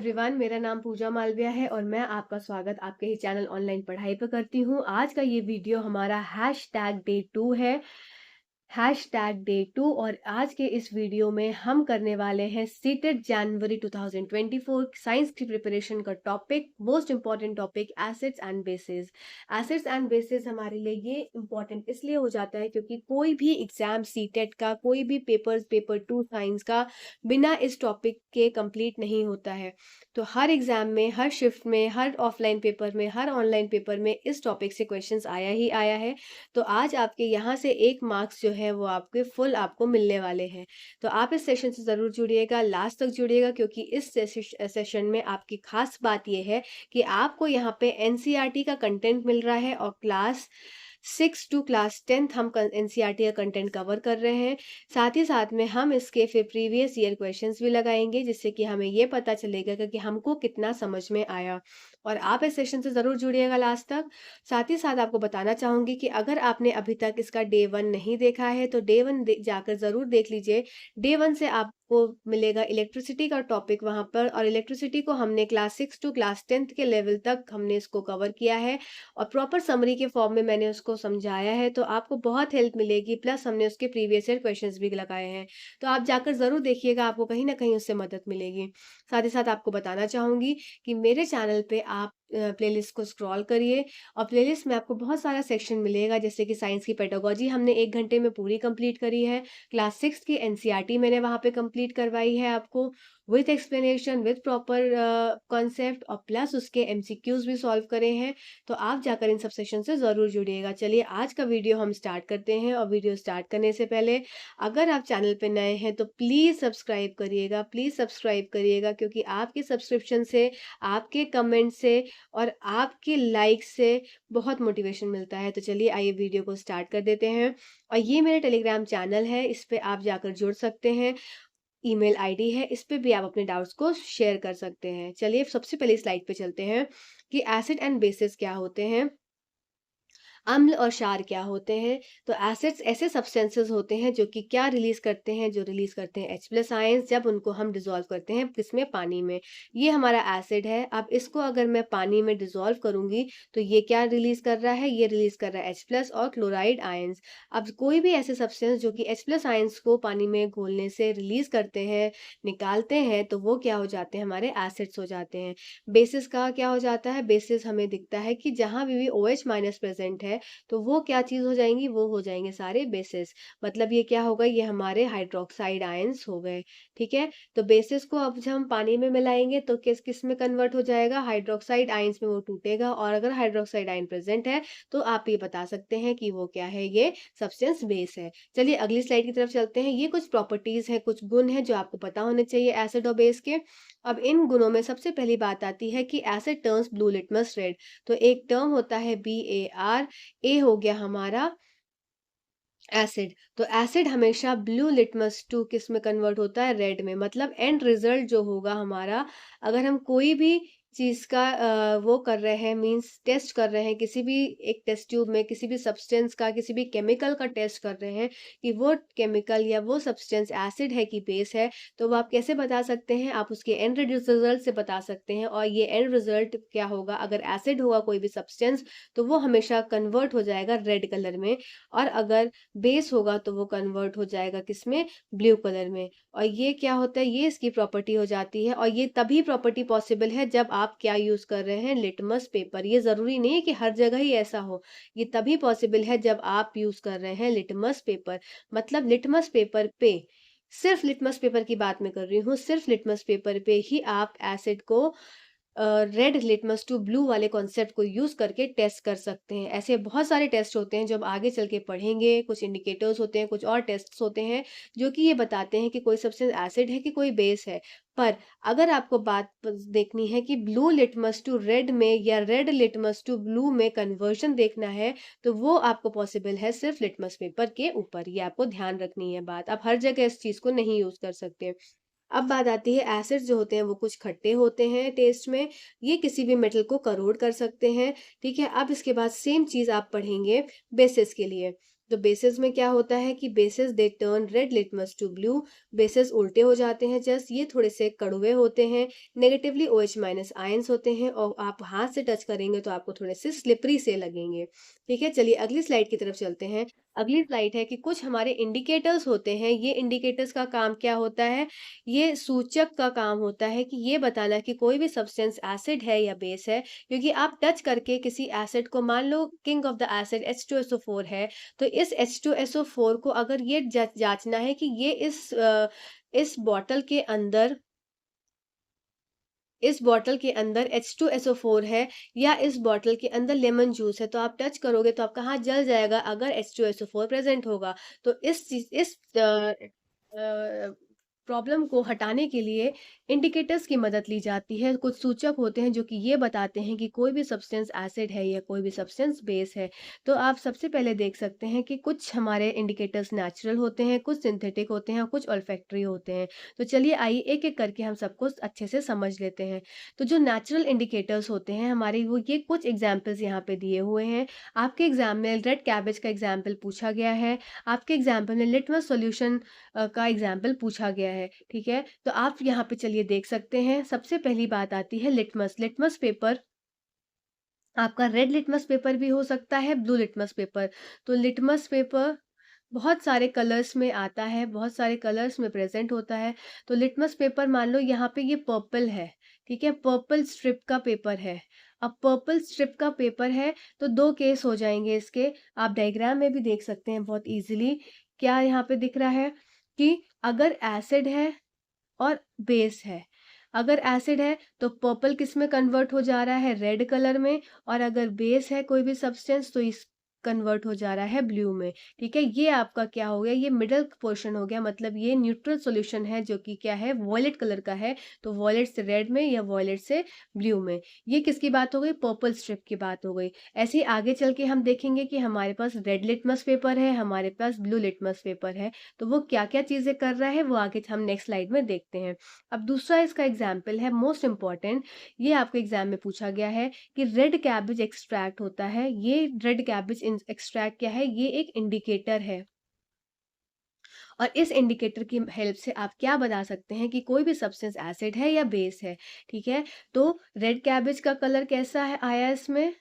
Everyone, मेरा नाम पूजा मालविया है और मैं आपका स्वागत आपके ही चैनल ऑनलाइन पढ़ाई पर करती हूँ। आज का ये वीडियो हमारा #डे 2 है। #डे 2 और आज के इस वीडियो में हम करने वाले हैं सीटेट जनवरी 2024 साइंस की प्रिपरेशन का topic, most important topic acids and bases. Acids and bases हमारे लिए ये इंपॉर्टेंट इसलिए हो जाता है क्योंकि कोई भी एग्जाम सीटेट का, कोई भी पेपर 2 साइंस का बिना इस टॉपिक के कंप्लीट नहीं होता है। तो हर एग्जाम में, हर शिफ्ट में, हर ऑफलाइन पेपर में, हर ऑनलाइन पेपर में इस टॉपिक से क्वेश्चंस आया ही आया है। तो आज आपके यहाँ से 1 मार्क्स जो है वो आपके फुल आपको मिलने वाले हैं। तो आप इस सेशन से ज़रूर जुड़िएगा, लास्ट तक जुड़िएगा, क्योंकि इस सेशन में आपकी खास बात ये है कि आपको यहाँ पे एनसीईआरटी का कंटेंट मिल रहा है और क्लास 6 टू क्लास 10th हम एनसीईआरटी का कंटेंट कवर कर रहे हैं। साथ ही साथ में हम इसके फिर प्रीवियस ईयर क्वेश्चंस भी लगाएंगे, जिससे कि हमें ये पता चलेगा कि हमको कितना समझ में आया। और आप इस सेशन से ज़रूर जुड़िएगा लास्ट तक। साथ ही साथ आपको बताना चाहूँगी कि अगर आपने अभी तक इसका डे 1 नहीं देखा है तो डे 1 जाकर ज़रूर देख लीजिए। डे 1 से आपको मिलेगा इलेक्ट्रिसिटी का टॉपिक वहाँ पर, और इलेक्ट्रिसिटी को हमने क्लास 6 टू क्लास 10th के लेवल तक हमने इसको कवर किया है और प्रॉपर समरी के फॉर्म में मैंने उसको समझाया है, तो आपको बहुत हेल्प मिलेगी। प्लस हमने उसके प्रीवियस ईयर क्वेश्चंस भी लगाए हैं, तो आप जाकर ज़रूर देखिएगा, आपको कहीं ना कहीं उससे मदद मिलेगी। साथ ही साथ आपको बताना चाहूँगी कि मेरे चैनल पे आप प्लेलिस्ट को स्क्रॉल करिए और प्लेलिस्ट में आपको बहुत सारा सेक्शन मिलेगा, जैसे कि साइंस की पेडागोजी हमने 1 घंटे में पूरी कंप्लीट करी है। क्लास 6 की एनसीईआरटी मैंने वहाँ पे कंप्लीट करवाई है आपको, with explanation, with proper concept, और प्लस उसके एमसीक्यूज भी सॉल्व करे हैं। तो आप जाकर इन सब सेशन से ज़रूर जुड़िएगा। चलिए आज का वीडियो हम स्टार्ट करते हैं, और वीडियो स्टार्ट करने से पहले अगर आप चैनल पे नए हैं तो प्लीज़ सब्सक्राइब करिएगा, प्लीज़ सब्सक्राइब करिएगा, क्योंकि आपके सब्सक्रिप्शन से, आपके कमेंट से और आपके लाइक से बहुत मोटिवेशन मिलता है। तो चलिए आइए वीडियो को स्टार्ट कर देते हैं। और ये मेरे टेलीग्राम चैनल है, इस पे आप जाकर जुड़ सकते हैं। ईमेल आईडी है, इस पे भी आप अपने डाउट्स को शेयर कर सकते हैं। चलिए सबसे पहले स्लाइड पे चलते हैं कि एसिड एंड बेसिस क्या होते हैं, अम्ल और क्षार क्या होते हैं। तो एसिड्स ऐसे सब्सटेंसेस होते हैं जो कि क्या रिलीज करते हैं, जो रिलीज करते हैं H+ आयंस, जब उनको हम डिसॉल्व करते हैं किसमें, पानी में। ये हमारा एसिड है। अब इसको अगर मैं पानी में डिसॉल्व करूंगी तो ये क्या रिलीज कर रहा है, ये रिलीज कर रहा है H+ और क्लोराइड आयंस। अब कोई भी ऐसे सब्सटेंस जो कि H+ आयंस को पानी में घोलने से रिलीज करते हैं, निकालते हैं, तो वो क्या हो जाते हैं, हमारे एसिड्स हो जाते हैं। बेसिस का क्या हो जाता है, बेसिस हमें दिखता है कि जहां भी OH- प्रेजेंट है तो वो क्या चीज हो जाएंगी, वो हो जाएंगे सारे बेसिस। मतलब ये क्या होगा, ये हमारे हाइड्रोक्साइड आयंस हो गए। ठीक है, तो बेसिस को अब जब हम पानी में मिलाएंगे तो किस किस में कन्वर्ट हो जाएगा, हाइड्रोक्साइड आयंस में वो टूटेगा, और अगर हाइड्रोक्साइड आयन प्रेजेंट है तो आप ये बता सकते हैं कि वो क्या है, ये सब्सटेंस बेस है। चलिए अगली स्लाइड की तरफ चलते हैं। ये कुछ प्रॉपर्टीज है, कुछ गुण है जो आपको पता होने चाहिए एसिड और बेस के। अब इन गुणों में सबसे पहली बात आती है कि asset turns blue litmus red. तो एक टर्म होता है BAR, ए हो गया हमारा एसिड। तो एसिड हमेशा ब्लू लिटमस टू किस में कन्वर्ट होता है, रेड में। मतलब एंड रिजल्ट जो होगा हमारा, अगर हम कोई भी चीज का वो कर रहे हैं, मींस टेस्ट कर रहे हैं, किसी भी एक टेस्ट ट्यूब में किसी भी सब्सटेंस का, किसी भी केमिकल का टेस्ट कर रहे हैं कि वो केमिकल या वो सब्सटेंस एसिड है कि बेस है, तो वो आप कैसे बता सकते हैं, आप उसके एंड रिजल्ट से बता सकते हैं। और ये एंड रिजल्ट क्या होगा, अगर एसिड होगा कोई भी सब्सटेंस तो वो हमेशा कन्वर्ट हो जाएगा रेड कलर में, और अगर बेस होगा तो वो कन्वर्ट हो जाएगा किसमें, ब्लू कलर में। और ये क्या होता है, ये इसकी प्रॉपर्टी हो जाती है। और ये तभी प्रॉपर्टी पॉसिबल है जब आप क्या यूज कर रहे हैं, लिटमस पेपर। ये जरूरी नहीं है कि हर जगह ही ऐसा हो, ये तभी पॉसिबल है जब आप यूज कर रहे हैं लिटमस पेपर। मतलब लिटमस पेपर पे, सिर्फ लिटमस पेपर की बात मैं कर रही हूँ, सिर्फ लिटमस पेपर पे ही आप एसिड को रेड लिटमस टू ब्लू वाले कॉन्सेप्ट को यूज करके टेस्ट कर सकते हैं। ऐसे बहुत सारे टेस्ट होते हैं जो अब आगे चल के पढ़ेंगे, कुछ इंडिकेटर्स होते हैं, कुछ और टेस्ट होते हैं जो कि ये बताते हैं कि कोई सब्सटेंस एसिड है कि कोई बेस है। पर अगर आपको बात देखनी है कि ब्लू लिटमस टू रेड में या रेड लिटमस टू ब्लू में कन्वर्जन देखना है, तो वो आपको पॉसिबल है सिर्फ लिटमस पेपर के ऊपर। ये आपको ध्यान रखनी है बात, आप हर जगह इस चीज को नहीं यूज कर सकते। अब बात आती है, एसिड्स जो होते हैं वो कुछ खट्टे होते हैं टेस्ट में, ये किसी भी मेटल को करोड कर सकते हैं। ठीक है, अब इसके बाद सेम चीज आप पढ़ेंगे बेसिस के लिए। तो बेसेस में क्या होता है कि bases they turn red litmus to blue, bases उल्टे हो जाते हैं, जस्ट ये थोड़े से कड़वे होते हैं, नेगेटिवली OH माइनस आयंस होते हैं और आप हाथ से टच करेंगे तो आपको थोड़े से स्लिपरी से लगेंगे। ठीक है, चलिए अगली स्लाइड की तरफ चलते हैं। अगली स्लाइड है कि कुछ हमारे इंडिकेटर्स होते हैं। ये इंडिकेटर्स का काम क्या होता है, ये सूचक का काम होता है कि ये बताना कि कोई भी सब्सटेंस एसिड है या बेस है, क्योंकि आप टच करके किसी एसिड को, मान लो king of the acid H2SO4 है, तो इस H2SO4 को अगर ये जांचना है कि ये इस बॉटल के अंदर, H2SO4 है या इस बॉटल के अंदर लेमन जूस है, तो आप टच करोगे तो आपका हाथ जल जाएगा अगर H2SO4 प्रेजेंट होगा। तो इस प्रॉब्लम को हटाने के लिए इंडिकेटर्स की मदद ली जाती है। कुछ सूचक होते हैं जो कि ये बताते हैं कि कोई भी सब्सटेंस एसिड है या कोई भी सब्सटेंस बेस है। तो आप सबसे पहले देख सकते हैं कि कुछ हमारे इंडिकेटर्स नेचुरल होते हैं, कुछ सिंथेटिक होते हैं और कुछ ऑल्फैक्टरी होते हैं। तो चलिए आइए एक-एक करके हम सबको अच्छे से समझ लेते हैं। तो जो नेचुरल इंडिकेटर्स होते हैं हमारे, वो ये कुछ एग्जांपल्स यहाँ पे दिए हुए हैं। आपके एग्जाम में रेड कैबेज का एग्जांपल पूछा गया है। आपके एग्जाम्पल में लिटमस सॉल्यूशन का एग्जाम्पल पूछा गया है। ठीक है, तो आप यहाँ पे चलिए देख सकते हैं। सबसे पहली बात आती है लिटमस। लिटमस पेपर आपका रेड लिटमस पेपर भी हो सकता है, ब्लू लिटमस पेपर। तो लिटमस पेपर बहुत सारे कलर्स में आता है, बहुत सारे कलर्स में प्रेजेंट होता है। तो लिटमस पेपर मान लो यहाँ पे ये पर्पल है, ठीक है, पर्पल स्ट्रिप का पेपर है। अब पर्पल स्ट्रिप का पेपर है तो दो केस हो जाएंगे इसके। आप डायग्राम में भी देख सकते हैं बहुत इजीली। क्या यहाँ पे दिख रहा है कि अगर एसिड है और बेस है, अगर एसिड है तो पर्पल किस में कन्वर्ट हो जा रहा है, रेड कलर में, और अगर बेस है कोई भी सब्सटेंस तो इस कन्वर्ट हो जा रहा है ब्लू में। ठीक है, ये आपका क्या हो गया, ये मिडल पोर्शन हो गया, मतलब ये न्यूट्रल सॉल्यूशन है जो कि क्या है, वॉयलेट कलर का है। तो वॉयलेट से रेड में या वॉयलेट से ब्लू में। ये किसकी बात हो गई, पर्पल स्ट्रिप की बात हो गई। ऐसे ही आगे चल के हम देखेंगे कि हमारे पास रेड लिटमस पेपर है, हमारे पास ब्लू लिटमस पेपर है, तो वो क्या क्या चीजें कर रहा है वो आगे हम नेक्स्ट स्लाइड में देखते हैं। अब दूसरा इसका एग्जाम्पल है मोस्ट इंपॉर्टेंट। ये आपके एग्जाम में पूछा गया है कि रेड कैबेज एक्सट्रैक्ट होता है। ये रेड कैबेज एक्सट्रैक्ट क्या है, ये एक इंडिकेटर है। और इस इंडिकेटर की हेल्प से आप क्या बता सकते हैं कि कोई भी सब्सटेंस एसिड है या बेस है। ठीक है, तो रेड कैबेज का कलर कैसा है आया इसमें,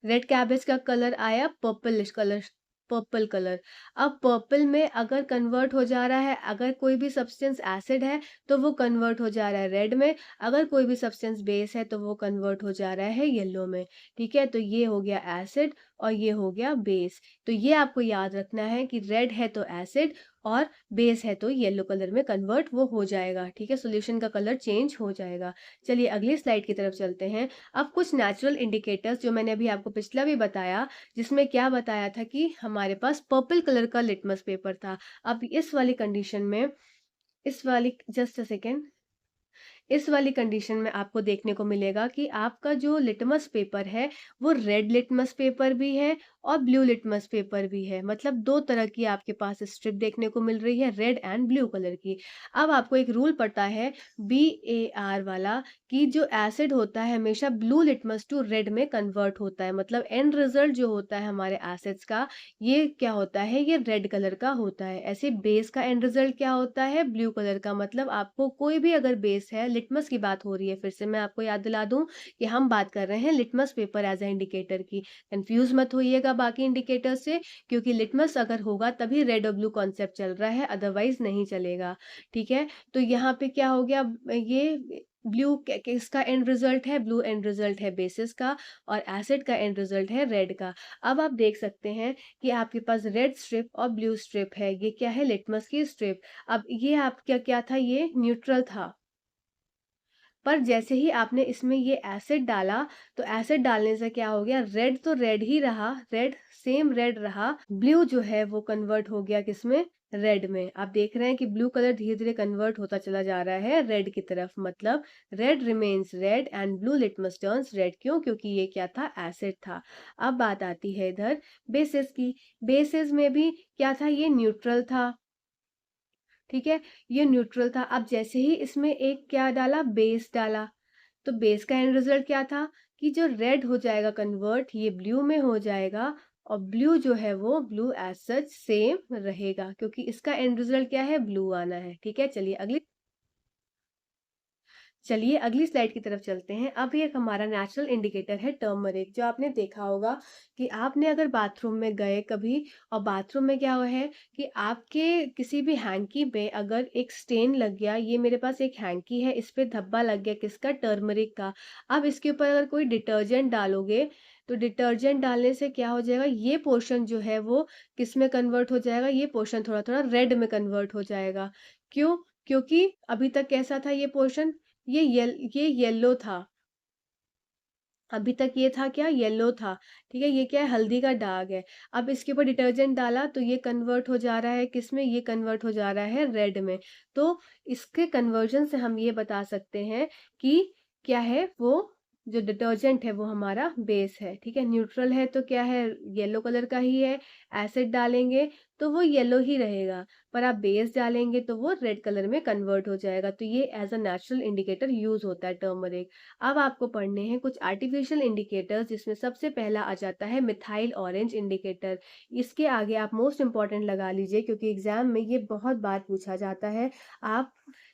रेड कैबेज का कलर आया पर्पलिश कलर, पर्पल कलर। अब पर्पल में अगर कन्वर्ट हो जा रहा है, अगर कोई भी सब्सटेंस एसिड है तो वो कन्वर्ट हो जा रहा है रेड में, अगर कोई भी सब्सटेंस बेस है तो वो कन्वर्ट हो जा रहा है येलो में। ठीक है, तो ये हो गया एसिड और ये हो गया बेस। तो ये आपको याद रखना है कि रेड है तो एसिड और बेस है तो येलो कलर में कन्वर्ट वो हो जाएगा। ठीक है, सॉल्यूशन का कलर चेंज हो जाएगा। चलिए अगली स्लाइड की तरफ चलते हैं। अब कुछ नेचुरल इंडिकेटर्स जो मैंने अभी आपको पिछला भी बताया, जिसमें क्या बताया था कि हमारे पास पर्पल कलर का लिटमस पेपर था। अब इस वाली कंडीशन में, इस वाली, जस्ट अ सेकेंड, इस वाली कंडीशन में आपको देखने को मिलेगा कि आपका जो लिटमस पेपर है वो रेड लिटमस पेपर भी है और ब्लू लिटमस पेपर भी है। मतलब दो तरह की आपके पास स्ट्रिप देखने को मिल रही है, रेड एंड ब्लू कलर की। अब आपको एक रूल पता है BAR वाला, कि जो एसिड होता है हमेशा ब्लू लिटमस टू रेड में कन्वर्ट होता है। मतलब एंड रिजल्ट जो होता है हमारे एसिड्स का, ये क्या होता है, ये रेड कलर का होता है। ऐसे बेस का एंड रिजल्ट क्या होता है, ब्लू कलर का। मतलब आपको कोई भी अगर बेस है, लिटमस की बात हो रही है, फिर से मैं आपको याद दिला दूं कि हम बात कर रहे हैं litmus paper as a indicator की। कंफ्यूज मत होइएगा बाकी इंडिकेटर से, क्योंकि लिटमस अगर होगा तभी रेड और ब्लू कॉन्सेप्ट चल रहा है, अदरवाइज नहीं चलेगा। ठीक है, तो यहाँ पे क्या हो गया, ये ब्लू किसका एंड रिजल्ट है, ब्लू एंड रिजल्ट है बेसिस का, और एसिड का एंड रिजल्ट है रेड का। अब आप देख सकते हैं कि आपके पास रेड स्ट्रिप और ब्लू स्ट्रिप है, ये क्या है, लिटमस की स्ट्रिप। अब ये आपका क्या था, ये न्यूट्रल था, पर जैसे ही आपने इसमें ये एसिड डाला, तो एसिड डालने से क्या हो गया, रेड तो रेड ही रहा, रेड सेम रेड रहा, ब्लू जो है वो कन्वर्ट हो गया किसमें, रेड में। आप देख रहे हैं कि ब्लू कलर धीरे धीरे कन्वर्ट होता चला जा रहा है रेड की तरफ। मतलब red remains red and blue litmus turns red. क्यों, क्योंकि ये क्या था, एसिड था। अब बात आती है इधर बेसिस की। बेसिस में भी क्या था, ये न्यूट्रल था। ठीक है, ये न्यूट्रल था। अब जैसे ही इसमें एक क्या डाला, बेस डाला, तो बेस का एंड रिजल्ट क्या था कि जो रेड हो जाएगा कन्वर्ट, ये ब्लू में हो जाएगा, और ब्लू जो है वो ब्लू एज सच सेम रहेगा, क्योंकि इसका एंड रिजल्ट क्या है, ब्लू आना है। ठीक है, चलिए अगली स्लाइड की तरफ चलते हैं। अब ये हमारा नेचुरल इंडिकेटर है टर्मरिक, जो आपने देखा होगा कि आपने अगर बाथरूम में गए कभी, और बाथरूम में क्या हुआ है कि आपके किसी भी हैंकी में अगर एक स्टेन लग गया, ये मेरे पास एक हैंकी है, इस पे धब्बा लग गया किसका, टर्मरिक का। अब इसके ऊपर अगर कोई डिटर्जेंट डालोगे, तो डिटर्जेंट डालने से क्या हो जाएगा, ये पोर्शन जो है वो किस में कन्वर्ट हो जाएगा, ये पोर्शन थोड़ा थोड़ा रेड में कन्वर्ट हो जाएगा। क्यों? क्योंकि अभी तक कैसा था ये पोर्शन, ये येलो था। अभी तक ये था क्या, येलो था। ठीक है, ये क्या है, हल्दी का दाग है। अब इसके ऊपर डिटर्जेंट डाला तो ये कन्वर्ट हो जा रहा है किस में, ये कन्वर्ट हो जा रहा है रेड में। तो इसके कन्वर्जन से हम ये बता सकते हैं कि क्या है वो, जो डिटर्जेंट है वो हमारा बेस है। ठीक है, न्यूट्रल है तो क्या है, येलो कलर का ही है। एसिड डालेंगे तो वो येलो ही रहेगा, पर आप बेस डालेंगे तो वो रेड कलर में कन्वर्ट हो जाएगा। तो ये as a natural indicator use होता है टर्मरिक। अब आपको पढ़ने हैं कुछ आर्टिफिशियल इंडिकेटर्स, जिसमें सबसे पहला आ जाता है मिथाइल ऑरेंज इंडिकेटर। इसके आगे आप मोस्ट इंपॉर्टेंट लगा लीजिए, क्योंकि एग्जाम में ये बहुत बार पूछा जाता है। आप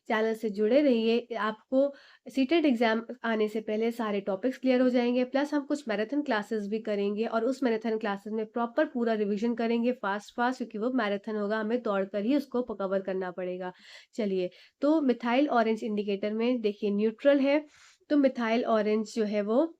चैनल से जुड़े रहिए, आपको सीटेट एग्जाम आने से पहले सारे टॉपिक्स क्लियर हो जाएंगे। प्लस हम कुछ मैराथन क्लासेस भी करेंगे, और उस मैराथन क्लासेस में प्रॉपर पूरा रिवीजन करेंगे फास्ट फास्ट, क्योंकि वो मैराथन होगा, हमें दौड़ कर ही उसको कवर करना पड़ेगा। चलिए, तो मिथाइल ऑरेंज इंडिकेटर में देखिए न्यूट्रल है, तो मिथाइल ऑरेंज जो है वो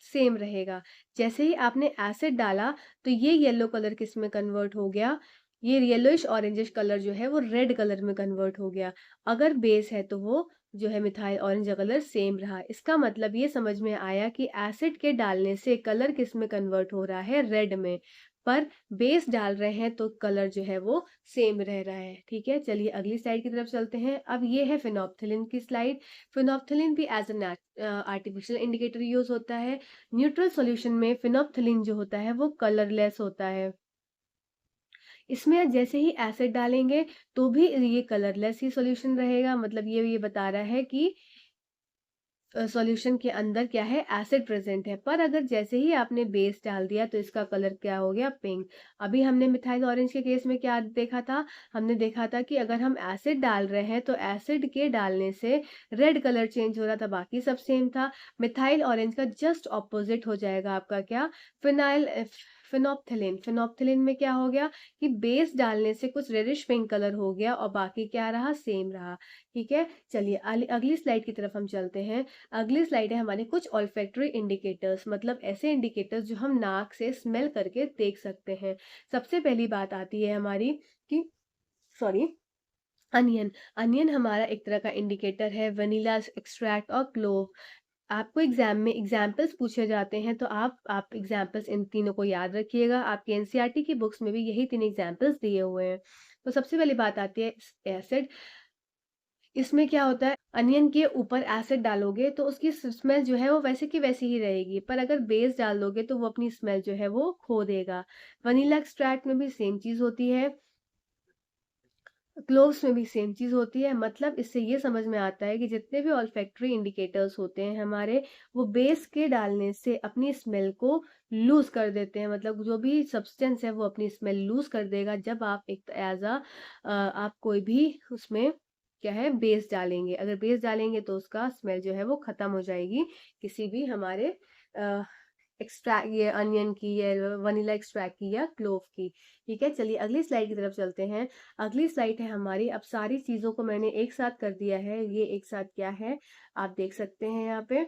सेम रहेगा। जैसे ही आपने एसिड डाला तो ये येलो कलर किस में कन्वर्ट हो गया, ये येलोइश ऑरेंजिश कलर जो है वो रेड कलर में कन्वर्ट हो गया। अगर बेस है तो वो जो है मिथाइल ऑरेंज कलर सेम रहा। इसका मतलब ये समझ में आया कि एसिड के डालने से कलर किस में कन्वर्ट हो रहा है, रेड में। पर बेस डाल रहे हैं तो कलर जो है वो सेम रह रहा है। ठीक है, चलिए अगली स्लाइड की तरफ चलते हैं। अब ये है फिनोप्थिलिन की स्लाइड। फिनोप्थिलिन भी as a artificial indicator use होता है। न्यूट्रल सॉल्यूशन में फिनोप्थिलिन जो होता है वो कलरलेस होता है। इसमें जैसे ही एसिड डालेंगे तो भी ये कलरलेस ही सॉल्यूशन रहेगा, मतलब ये बता रहा है कि सॉल्यूशन के अंदर क्या है, एसिड प्रेजेंट है। पर अगर जैसे ही आपने बेस डाल दिया तो इसका कलर क्या हो गया, पिंक। अभी हमने मिथाइल ऑरेंज के केस में क्या देखा था, हमने देखा था कि अगर हम एसिड डाल रहे हैं तो एसिड के डालने से रेड कलर चेंज हो रहा था, बाकी सब सेम था। मिथाइल ऑरेंज का जस्ट ऑपोजिट हो जाएगा आपका क्या, फिनाइल फिनोप्थिलिन। फिनोप्थिलिन में क्या हो गया कि बेस डालने से कुछ रेडिश पिंक कलर हो गया, और बाकी क्या रहा, सेम रहा। ठीक है, चलिए अगली स्लाइड की तरफ हम चलते हैं। अगली स्लाइड है हमारे कुछ ऑल्फैक्टरी इंडिकेटर्स, मतलब ऐसे इंडिकेटर्स जो हम नाक से स्मेल करके देख सकते हैं। सबसे पहली बात आती है हमारी कि, सॉरी, अनियन। अनियन हमारा एक तरह का इंडिकेटर है, वनीला एक्सट्रैक्ट और क्लोव। आपको एग्जाम में एग्जाम्पल्स पूछे जाते हैं, तो आप एग्जाम्पल्स इन तीनों को याद रखिएगा। आपके एनसीईआरटी की बुक्स में भी यही तीन एग्जाम्पल्स दिए हुए हैं। तो सबसे पहली बात आती है एसिड। इसमें क्या होता है, अनियन के ऊपर एसिड डालोगे तो उसकी स्मेल जो है वो वैसे की वैसी ही रहेगी, पर अगर बेस डाल दोगे तो वो अपनी स्मेल जो है वो खो देगा। वनीला एक्सट्रैक्ट में भी सेम चीज होती है, क्लोव्स में भी सेम चीज होती है। मतलब इससे ये समझ में आता है कि जितने भी ऑल्फैक्टरी इंडिकेटर्स होते हैं हमारे, वो बेस के डालने से अपनी स्मेल को लूज कर देते हैं। मतलब जो भी सब्सटेंस है वो अपनी स्मेल लूज कर देगा जब आप एक आप कोई भी उसमें क्या है, बेस डालेंगे। अगर बेस डालेंगे तो उसका स्मेल जो है वो खत्म हो जाएगी, किसी भी हमारे एक्सट्रैक्ट, ये अनियन की या वनीला एक्सट्रैक्ट की या क्लोव की। ठीक है, चलिए अगली स्लाइड की तरफ चलते हैं। अगली स्लाइड है हमारी, अब सारी चीजों को मैंने एक साथ कर दिया है, ये एक साथ क्या है आप देख सकते हैं यहाँ पे।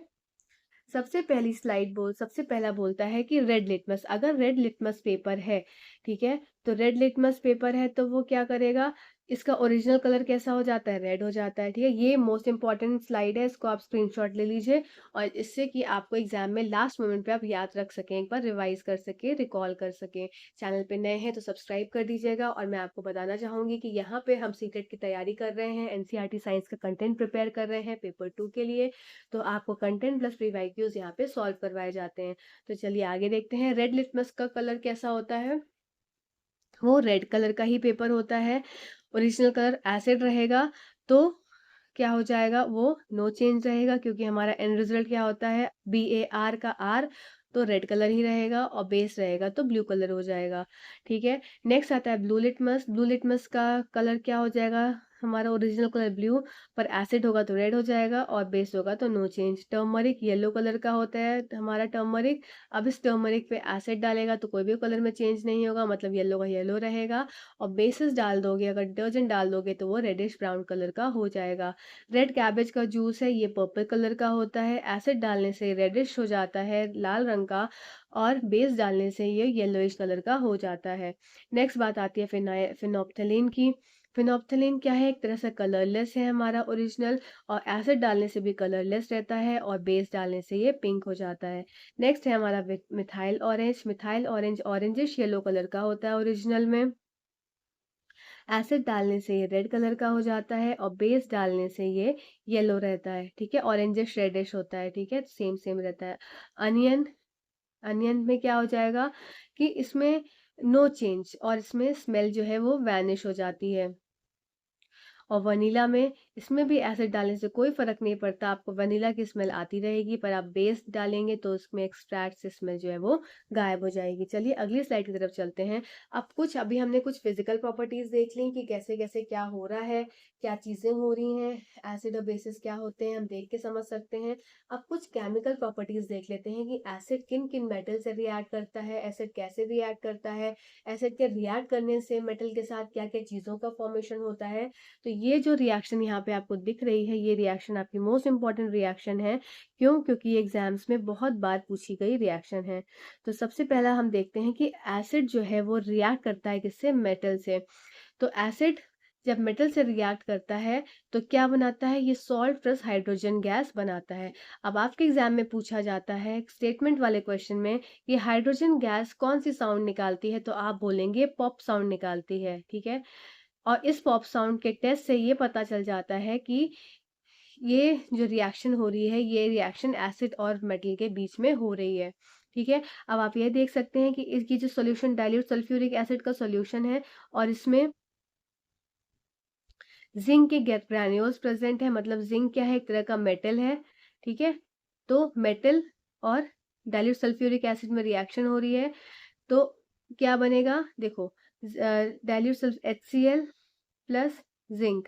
सबसे पहला बोलता है कि रेड लिटमस। अगर रेड लिटमस पेपर है, ठीक है, तो रेड लिटमस पेपर है तो वो क्या करेगा, इसका ओरिजिनल कलर कैसा हो जाता है, रेड हो जाता है। ठीक है, ये मोस्ट इंपॉर्टेंट स्लाइड है, इसको आप स्क्रीनशॉट ले लीजिए, और इससे कि आपको एग्जाम में लास्ट मोमेंट पे आप याद रख सकें, एक बार रिवाइज कर सके, रिकॉल कर सकें। चैनल पे नए हैं तो सब्सक्राइब कर दीजिएगा। और मैं आपको बताना चाहूंगी कि यहाँ पे हम सीटेट की तैयारी कर रहे हैं, एनसीईआरटी साइंस का कंटेंट प्रिपेयर कर रहे हैं पेपर 2 के लिए। तो आपको कंटेंट प्लस प्रीवाइक्यूज यहाँ पे सॉल्व करवाए जाते हैं। तो चलिए आगे देखते हैं, रेड लिटमस का कलर कैसा होता है। वो रेड कलर का ही पेपर होता है, ओरिजिनल कलर एसिड रहेगा, तो क्या हो जाएगा, वो नो चेंज रहेगा, क्योंकि हमारा एंड रिजल्ट क्या होता है, BAR का R, तो रेड कलर ही रहेगा और बेस रहेगा तो ब्लू कलर हो जाएगा। ठीक है, नेक्स्ट आता है ब्लू लिटमस। ब्लू लिटमस का कलर क्या हो जाएगा, हमारा ओरिजिनल कलर ब्लू, पर एसिड होगा तो रेड हो जाएगा और बेस होगा तो no change. Turmeric yellow colour का होता है हमारा टर्मरिक। अब इस टर्मरिक पे एसिड डालेगा तो कोई भी कलर में चेंज नहीं होगा, मतलब येलो का येलो रहेगा। और बेसिस डाल दोगे, अगर डिटर्जेंट डाल दोगे तो वो रेडिश ब्राउन कलर का हो जाएगा। रेड कैबेज का जूस है, ये पर्पल कलर का होता है, एसिड डालने से रेडिश हो जाता है लाल रंग का, और बेस डालने से ये येलोइश कलर का हो जाता है। नेक्स्ट बात आती है फिनोप्थलीन की। फिनोप्थलीन क्या है, एक तरह से कलरलेस है हमारा ओरिजिनल, और एसिड डालने से भी कलरलेस रहता है और बेस डालने से ये पिंक हो जाता है। नेक्स्ट है हमारा methyl orange. Methyl orange orangish yellow colour का होता है ओरिजिनल में, एसिड डालने से ये रेड कलर का हो जाता है और बेस डालने से ये येलो रहता है। ठीक है, ऑरेंजिश रेडिश होता है। ठीक है, सेम सेम रहता है। अनियन, अनियन में क्या हो जाएगा कि इसमें नो चेंज, और इसमें स्मेल जो है वो वैनिश हो जाती है। और वनीला में, इसमें भी एसिड डालने से कोई फ़र्क नहीं पड़ता, आपको वनीला की स्मेल आती रहेगी, पर आप बेस डालेंगे तो उसमें एक्सट्रैक्ट से स्मेल जो है वो गायब हो जाएगी। चलिए अगली स्लाइड की तरफ चलते हैं। अब कुछ अभी हमने कुछ फिजिकल प्रॉपर्टीज देख ली कि कैसे कैसे क्या हो रहा है, क्या चीज़ें हो रही हैं, एसिड और बेसिस क्या होते हैं हम देख के समझ सकते हैं। अब कुछ केमिकल प्रॉपर्टीज देख लेते हैं कि एसिड किन किन मेटल से रिएक्ट करता है, एसिड कैसे रिएक्ट करता है, एसिड के रिएक्ट करने से मेटल के साथ क्या क्या चीज़ों का फॉर्मेशन होता है। तो ये जो रिएक्शन यहाँ पे आपको दिख रही है, ये रिएक्शन आपकी मोस्ट इंपॉर्टेंट रिएक्शन है। क्यों? क्योंकि ये एग्जाम्स में बहुत बार पूछी गई रिएक्शन है। तो सबसे पहला हम देखते हैं कि एसिड जो है वो रिएक्ट करता है किससे, मेटल से। तो एसिड जब मेटल से रिएक्ट करता है तो क्या बनाता है, ये सॉल्ट प्लस हाइड्रोजन गैस बनाता है। अब आपके एग्जाम में पूछा जाता है स्टेटमेंट वाले क्वेश्चन में कि हाइड्रोजन गैस कौन सी साउंड निकालती है, तो आप बोलेंगे पॉप साउंड निकालती है। ठीक है, और इस पॉप साउंड के टेस्ट से ये पता चल जाता है कि ये जो रिएक्शन हो रही है, ये रिएक्शन एसिड और मेटल के बीच में हो रही है। ठीक है, अब आप ये देख सकते हैं कि इसकी जो सॉल्यूशन डाइल्यूट सल्फ्यूरिक एसिड का सॉल्यूशन है, और इसमें जिंक के ग्रैन्यूल्स प्रेजेंट है। मतलब जिंक क्या है, एक तरह का मेटल है। ठीक है, तो मेटल और डाइल्यूट सल्फ्यूरिक एसिड में रिएक्शन हो रही है, तो क्या बनेगा, देखो डाइल्यूट HCl प्लस जिंक,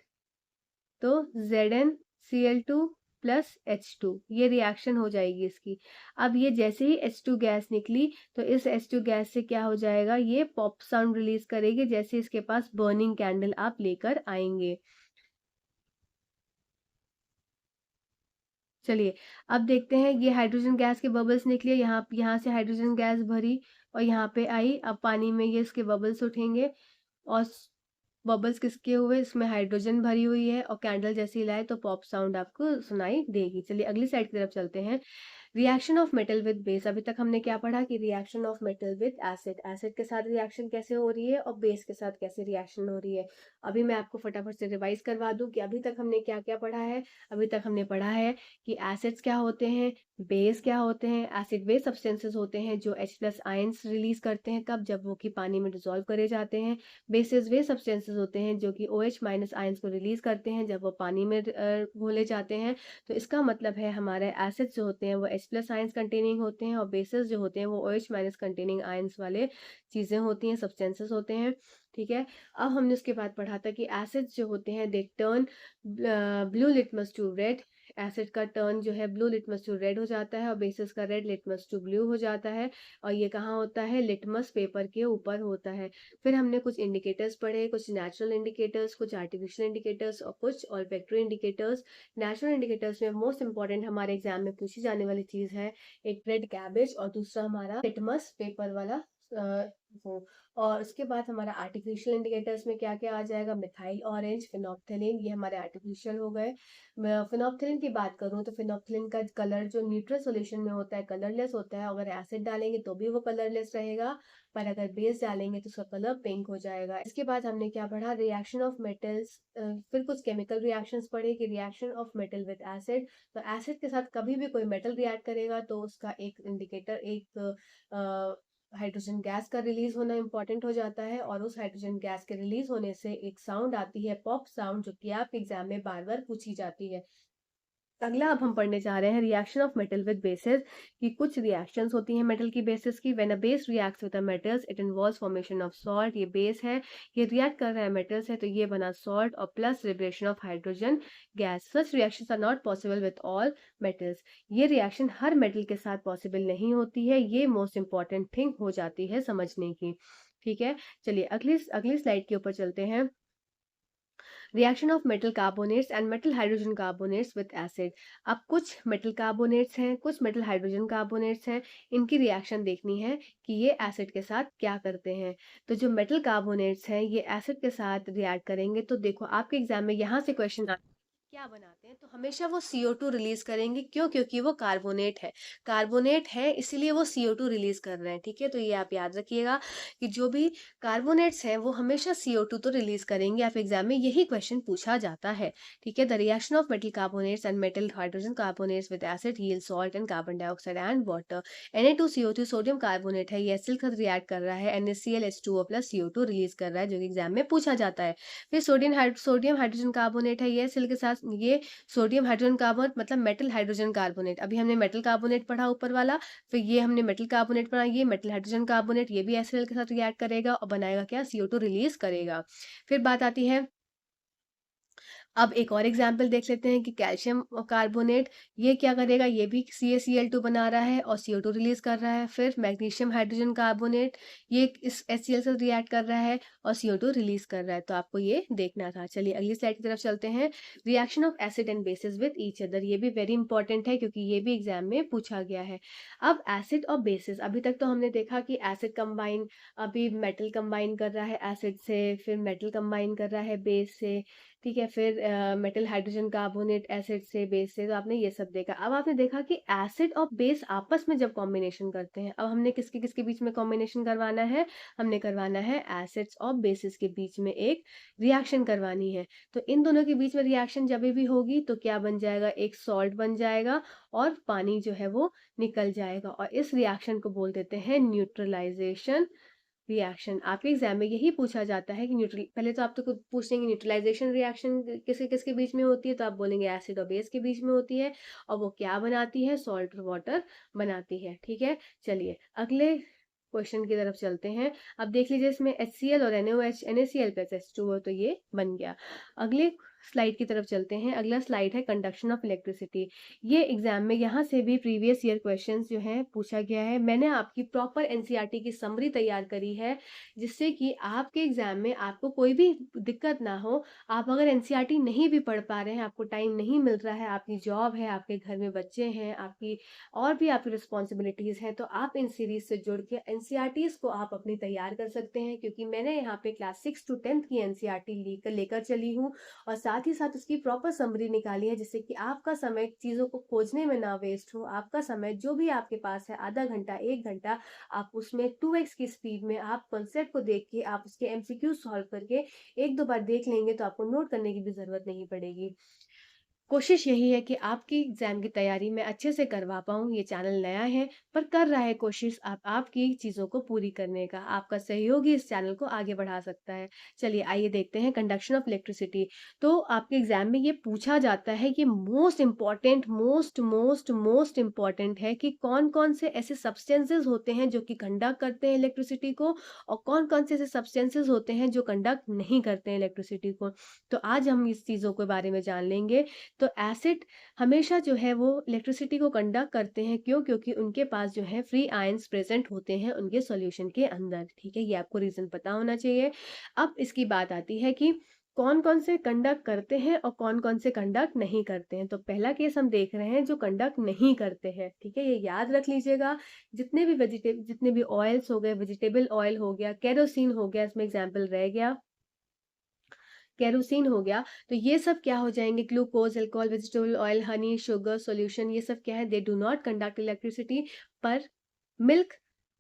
तो ZnCl2 प्लस H2, ये रिएक्शन हो जाएगी इसकी। अब ये जैसे ही H2 गैस निकली तो इस H2 गैस से क्या हो जाएगा, ये पॉप साउंड रिलीज करेगी जैसे इसके पास बर्निंग कैंडल आप लेकर आएंगे। चलिए अब देखते हैं, ये हाइड्रोजन गैस के बबल्स निकले, यहाँ से हाइड्रोजन गैस भरी और यहाँ पे आई। अब पानी में ये इसके बबल्स उठेंगे, और बबल्स किसके हुए, इसमें हाइड्रोजन भरी हुई है, और कैंडल जैसी लाए तो पॉप साउंड आपको सुनाई देगी। चलिए अगली साइड की तरफ चलते हैं। Reaction of metal with base. अभी तक हमने क्या पढ़ा कि reaction of metal with acid, acid के साथ रिएक्शन कैसे हो रही है और बेस के साथ कैसे रिएक्शन हो रही है। अभी मैं आपको फटाफट से रिवाइज करवा दूं कि अभी तक हमने क्या क्या पढ़ा है। अभी तक हमने पढ़ा है कि एसिड्स क्या होते हैं, बेस क्या होते हैं। एसिड वे सब्सटेंसेस होते हैं जो H+ आयंस रिलीज करते हैं, कब, जब वो कि पानी में डिसॉल्व करे जाते हैं। बेसिस वे सब्सटेंसेस होते हैं जो कि OH- आयंस को रिलीज करते हैं जब वो पानी में घोले जाते हैं। तो इसका मतलब है हमारे एसिड्स जो होते हैं वो H+ आयंस कंटेनिंग होते हैं, और बेसिस जो होते हैं वो OH- कंटेनिंग आयंस वाले चीज़ें होती हैं, सब्सटेंसेस होते हैं। ठीक है, अब हमने उसके बाद पढ़ा था कि एसिड्स जो होते हैं they turn blue litmus to red. Acid का टर्न जो है ब्लू लिटमस टू रेड हो जाता है, और बेसिस का रेड लिटमस टू ब्लू हो जाता है। और ये कहाँ होता है, लिटमस पेपर के ऊपर होता है। फिर हमने कुछ इंडिकेटर्स पढ़े, कुछ नेचुरल इंडिकेटर्स, कुछ आर्टिफिशियल इंडिकेटर्स और कुछ ऑल्फैक्टरी इंडिकेटर्स। नेचुरल इंडिकेटर्स में मोस्ट इंपॉर्टेंट हमारे एग्जाम में पूछी जाने वाली चीज है एक रेड कैबेज, और दूसरा हमारा लिटमस पेपर वाला वो। और उसके बाद हमारा आर्टिफिशियल इंडिकेटर्स में क्या क्या आ जाएगा, मिथाइल ऑरेंज, फिनोप्थलीन, ये हमारे आर्टिफिशियल हो गए। मैं फिनोप्थलीन की बात करूं तो फिनोप्थलीन का कलर जो न्यूट्रल सॉल्यूशन में होता है कलरलेस होता है, अगर एसिड डालेंगे तो भी वो कलरलेस रहेगा, पर अगर बेस डालेंगे तो उसका कलर पिंक हो जाएगा। इसके बाद हमने क्या पढ़ा, रिएक्शन ऑफ मेटल्स। फिर कुछ केमिकल रिएक्शंस पढ़े कि reaction of metal with acid. तो एसिड के साथ कभी भी कोई मेटल रिएक्ट करेगा तो उसका एक इंडिकेटर, एक हाइड्रोजन गैस का रिलीज होना इंपॉर्टेंट हो जाता है, और उस हाइड्रोजन गैस के रिलीज होने से एक साउंड आती है पॉप साउंड, जो कि आपके एग्जाम में बार बार पूछी जाती है। अगला अब हम पढ़ने जा रहे हैं reaction of metal with basis, कि कुछ रिएक्शंस होती हैं मेटल की बेसिस की। When a base reacts with a metals it involves formation of salt. ये बेस है, ये रिएक्ट कर रहा है मेटल से, तो ये बना सॉल्ट और plus liberation of hydrogen gas. Such reactions are not possible with all metals. ये रिएक्शन हर मेटल के साथ पॉसिबल नहीं होती है। ये मोस्ट इंपॉर्टेंट थिंग हो जाती है समझने की। ठीक है, चलिए अगली अगली स्लाइड के ऊपर चलते हैं। Reaction of metal carbonates and metal hydrogen carbonates with acid. अब कुछ मेटल कार्बोनेट्स हैं, कुछ मेटल हाइड्रोजन कार्बोनेट्स हैं, इनकी रिएक्शन देखनी है कि ये एसिड के साथ क्या करते हैं। तो जो मेटल कार्बोनेट्स हैं ये एसिड के साथ रिएक्ट करेंगे, तो देखो आपके एग्जाम में यहाँ से क्वेश्चन क्या बनाते हैं, तो हमेशा वो CO2 रिलीज करेंगे। क्यों? क्योंकि वो कार्बोनेट है, कार्बोनेट है इसीलिए वो CO2 रिलीज कर रहे हैं। ठीक है, तो ये आप याद रखिएगा कि जो भी कार्बोनेट्स हैं वो हमेशा CO2 तो रिलीज करेंगे। आप एग्जाम में यही क्वेश्चन पूछा जाता है। ठीक है, the reaction of metal carbonates and metal hydrogen carbonates with acid yield salt and carbon dioxide and water. Na2CO2 sodium carbonate है, ये एसिड के साथ रिएक्ट कर रहा है, NaCl प्लस CO2 रिलीज कर रहा है, जो कि एग्जाम में पूछा जाता है। फिर सोडियम हाइड्रोजन कार्बोनेट है, ये एसिड के साथ ये सोडियम हाइड्रोजन कार्बोनेट मतलब मेटल हाइड्रोजन कार्बोनेट। अभी हमने मेटल कार्बोनेट पढ़ा ऊपर वाला, फिर ये हमने मेटल कार्बोनेट पढ़ा, ये मेटल हाइड्रोजन कार्बोनेट, ये भी एसिड के साथ रिएक्ट करेगा और बनाएगा क्या? CO2 रिलीज करेगा। फिर बात आती है, अब एक और एग्जाम्पल देख लेते हैं कि कैल्शियम कार्बोनेट, ये क्या करेगा? ये भी CaCl2 बना रहा है और CO2 रिलीज कर रहा है। फिर मैग्नीशियम हाइड्रोजन कार्बोनेट, ये इस HCl से रिएक्ट कर रहा है और CO2 रिलीज कर रहा है। तो आपको ये देखना था। चलिए अगली स्लाइड की तरफ चलते हैं। Reaction of acid and bases with each other, ये भी वेरी इंपॉर्टेंट है क्योंकि ये भी एग्जाम में पूछा गया है। अब एसिड और बेसिस, अभी तक तो हमने देखा कि एसिड कंबाइन, अभी मेटल कंबाइन कर रहा है एसिड से, फिर मेटल कंबाइन कर रहा है बेस से। ठीक है, फिर मेटल हाइड्रोजन कार्बोनेट एसिड से, बेस से, तो आपने ये सब देखा। अब आपने देखा कि एसिड और बेस आपस में जब कॉम्बिनेशन करते हैं, अब हमने किसके किसके बीच में कॉम्बिनेशन करवाना है? हमने करवाना है एसिड्स और बेसिस के बीच में एक रिएक्शन करवानी है। तो इन दोनों के बीच में रिएक्शन जब भी होगी तो क्या बन जाएगा? एक सॉल्ट बन जाएगा और पानी जो है वो निकल जाएगा, और इस रिएक्शन को बोल देते हैं न्यूट्रलाइजेशन रिएक्शन। आपके एग्जाम में यही पूछा जाता है कि न्यूट्रल, पहले तो आप तो खुद पूछेंगे न्यूट्रलाइजेशन रिएक्शन किसके किसके बीच में होती है, तो आप बोलेंगे एसिड और बेस के बीच में होती है, और वो क्या बनाती है? सॉल्ट और वाटर बनाती है। ठीक है, चलिए अगले क्वेश्चन की तरफ चलते हैं। अब देख लीजिए, इसमें HCl और NaOH NaCl प्लस H2O, तो ये बन गया। अगले स्लाइड की तरफ चलते हैं। अगला स्लाइड है कंडक्शन ऑफ इलेक्ट्रिसिटी। ये एग्जाम में यहाँ से भी प्रीवियस ईयर क्वेश्चंस जो हैं पूछा गया है। मैंने आपकी प्रॉपर NCERT की समरी तैयार करी है, जिससे कि आपके एग्जाम में आपको कोई भी दिक्कत ना हो। आप अगर NCERT नहीं भी पढ़ पा रहे हैं, आपको टाइम नहीं मिल रहा है, आपकी जॉब है, आपके घर में बच्चे हैं, आपकी और भी आपकी रिस्पॉन्सिबिलिटीज हैं, तो आप इन सीरीज से जुड़ के NCERTs को आप अपनी तैयार कर सकते हैं, क्योंकि मैंने यहाँ पे क्लास 6 to 10th की NCERT लेकर चली हूँ, और साथ ही साथ उसकी प्रॉपर समरी निकाली है, जिससे कि आपका समय चीज़ों को खोजने में ना वेस्ट हो। आपका समय जो भी आपके पास है, आधा घंटा 1 घंटा, आप उसमें 2x की स्पीड में आप कॉन्सेप्ट को देख के आप उसके MCQ सॉल्व करके 1-2 बार देख लेंगे, तो आपको नोट करने की भी जरूरत नहीं पड़ेगी। कोशिश यही है कि आपकी एग्जाम की तैयारी मैं अच्छे से करवा पाऊँ। ये चैनल नया है पर कर रहा है कोशिश आपकी चीज़ों को पूरी करने का। आपका सहयोग ही इस चैनल को आगे बढ़ा सकता है। चलिए आइए देखते हैं कंडक्शन ऑफ इलेक्ट्रिसिटी। तो आपके एग्जाम में ये पूछा जाता है कि most important most most most important है कि कौन कौन से ऐसे सब्सटेंसेज होते हैं जो कि कंडक्ट करते हैं इलेक्ट्रिसिटी को, और कौन कौन से ऐसे सब्सटेंसेज होते हैं जो कंडक्ट नहीं करते हैं इलेक्ट्रिसिटी को। तो आज हम इस चीज़ों के बारे में जान लेंगे। तो एसिड हमेशा जो है वो इलेक्ट्रिसिटी को कंडक्ट करते हैं। क्यों? क्योंकि उनके पास जो है फ्री आयंस प्रेजेंट होते हैं उनके सॉल्यूशन के अंदर। ठीक है, ये आपको रीजन पता होना चाहिए। अब इसकी बात आती है कि कौन कौन से कंडक्ट करते हैं और कौन कौन से कंडक्ट नहीं करते हैं। तो पहला केस हम देख रहे हैं जो कंडक्ट नहीं करते हैं। ठीक है, ये याद रख लीजिएगा। जितने भी ऑयल्स हो गए, वेजिटेबल ऑयल हो गया, केरोसिन हो गया, इसमें एग्जाम्पल रह गया, केरोसिन हो गया, तो ये सब क्या हो जाएंगे? Glucose, alcohol, vegetable oil, Honey, sugar solution, ये सब क्या है? They do not conduct electricity. पर मिल्क,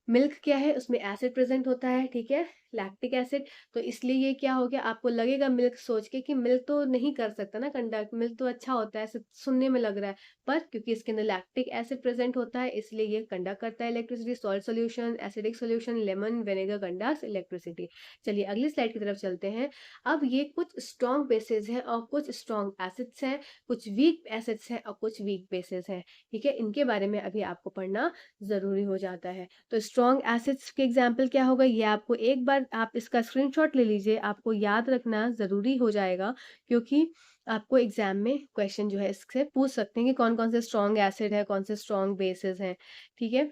मिल्क क्या है? उसमें एसिड प्रेजेंट होता है। ठीक है, लैक्टिक एसिड। तो इसलिए ये क्या हो गया, आपको लगेगा मिल्क सोच के कि मिल्क तो नहीं कर सकता ना कंडक्ट, मिल्क तो अच्छा होता है, ऐसे सुनने में लग रहा है, पर क्योंकि इसके अंदर लैक्टिक एसिड प्रेजेंट होता है इसलिए ये कंडक्ट करता है electricity. Salt solution, acidic solution, lemon vinegar conducts electricity. चलिए अगली स्लाइड की तरफ चलते हैं। अब ये कुछ स्ट्रॉन्ग बेसिस हैं और कुछ स्ट्रॉन्ग एसिड्स हैं, कुछ वीक एसिड्स हैं और कुछ वीक बेसिस हैं। ठीक है, इनके बारे में अभी आपको पढ़ना जरूरी हो जाता है। तो स्ट्रॉन्ग एसिड्स के एग्जाम्पल क्या होगा, ये आपको एक बार आप इसका स्क्रीनशॉट ले लीजिए, आपको याद रखना जरूरी हो जाएगा, क्योंकि आपको एग्जाम में क्वेश्चन जो है इससे पूछ सकते हैं कि कौन कौन से स्ट्रॉन्ग एसिड है, कौन से स्ट्रॉन्ग बेसिस हैं। ठीक है,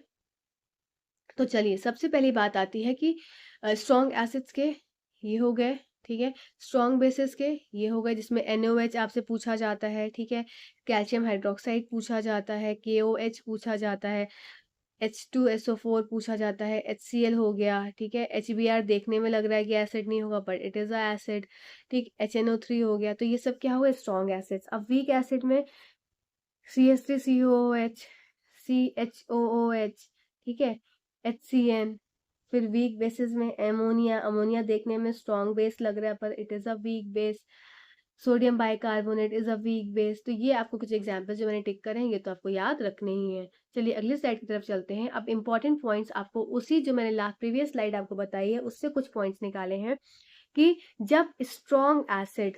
तो चलिए सबसे पहली बात आती है कि स्ट्रॉन्ग एसिड्स के ये हो गए, ठीक है। स्ट्रॉन्ग बेसिस के ये हो गए, जिसमें NaOH आपसे पूछा जाता है, ठीक है। कैल्शियम हाइड्रोक्साइड पूछा जाता है, KOH पूछा जाता है, H2SO4 पूछा जाता है, HCl हो गया, ठीक है। HBr देखने में लग रहा है कि एसिड नहीं होगा, but it is a acid, ठीक। HNO3 हो गया। तो ये सब क्या हुआ, स्ट्रॉन्ग एसिड्स। अब वीक एसिड में CH3COOH, CHOOH, ठीक है, HCN। फिर वीक बेसिस में एमोनिया, अमोनिया देखने में स्ट्रॉन्ग बेस लग रहा है पर it is a weak base. Sodium bicarbonate is a weak base. तो ये आपको कुछ एग्जांपल जो मैंने टिक करे हैं ये तो आपको याद रखने ही है। चलिए अगली स्लाइड की तरफ चलते हैं। अब इंपॉर्टेंट पॉइंट्स आपको उसी जो मैंने लास्ट प्रीवियस स्लाइड आपको बताई है उससे कुछ पॉइंट्स निकाले हैं कि जब स्ट्रॉन्ग एसिड,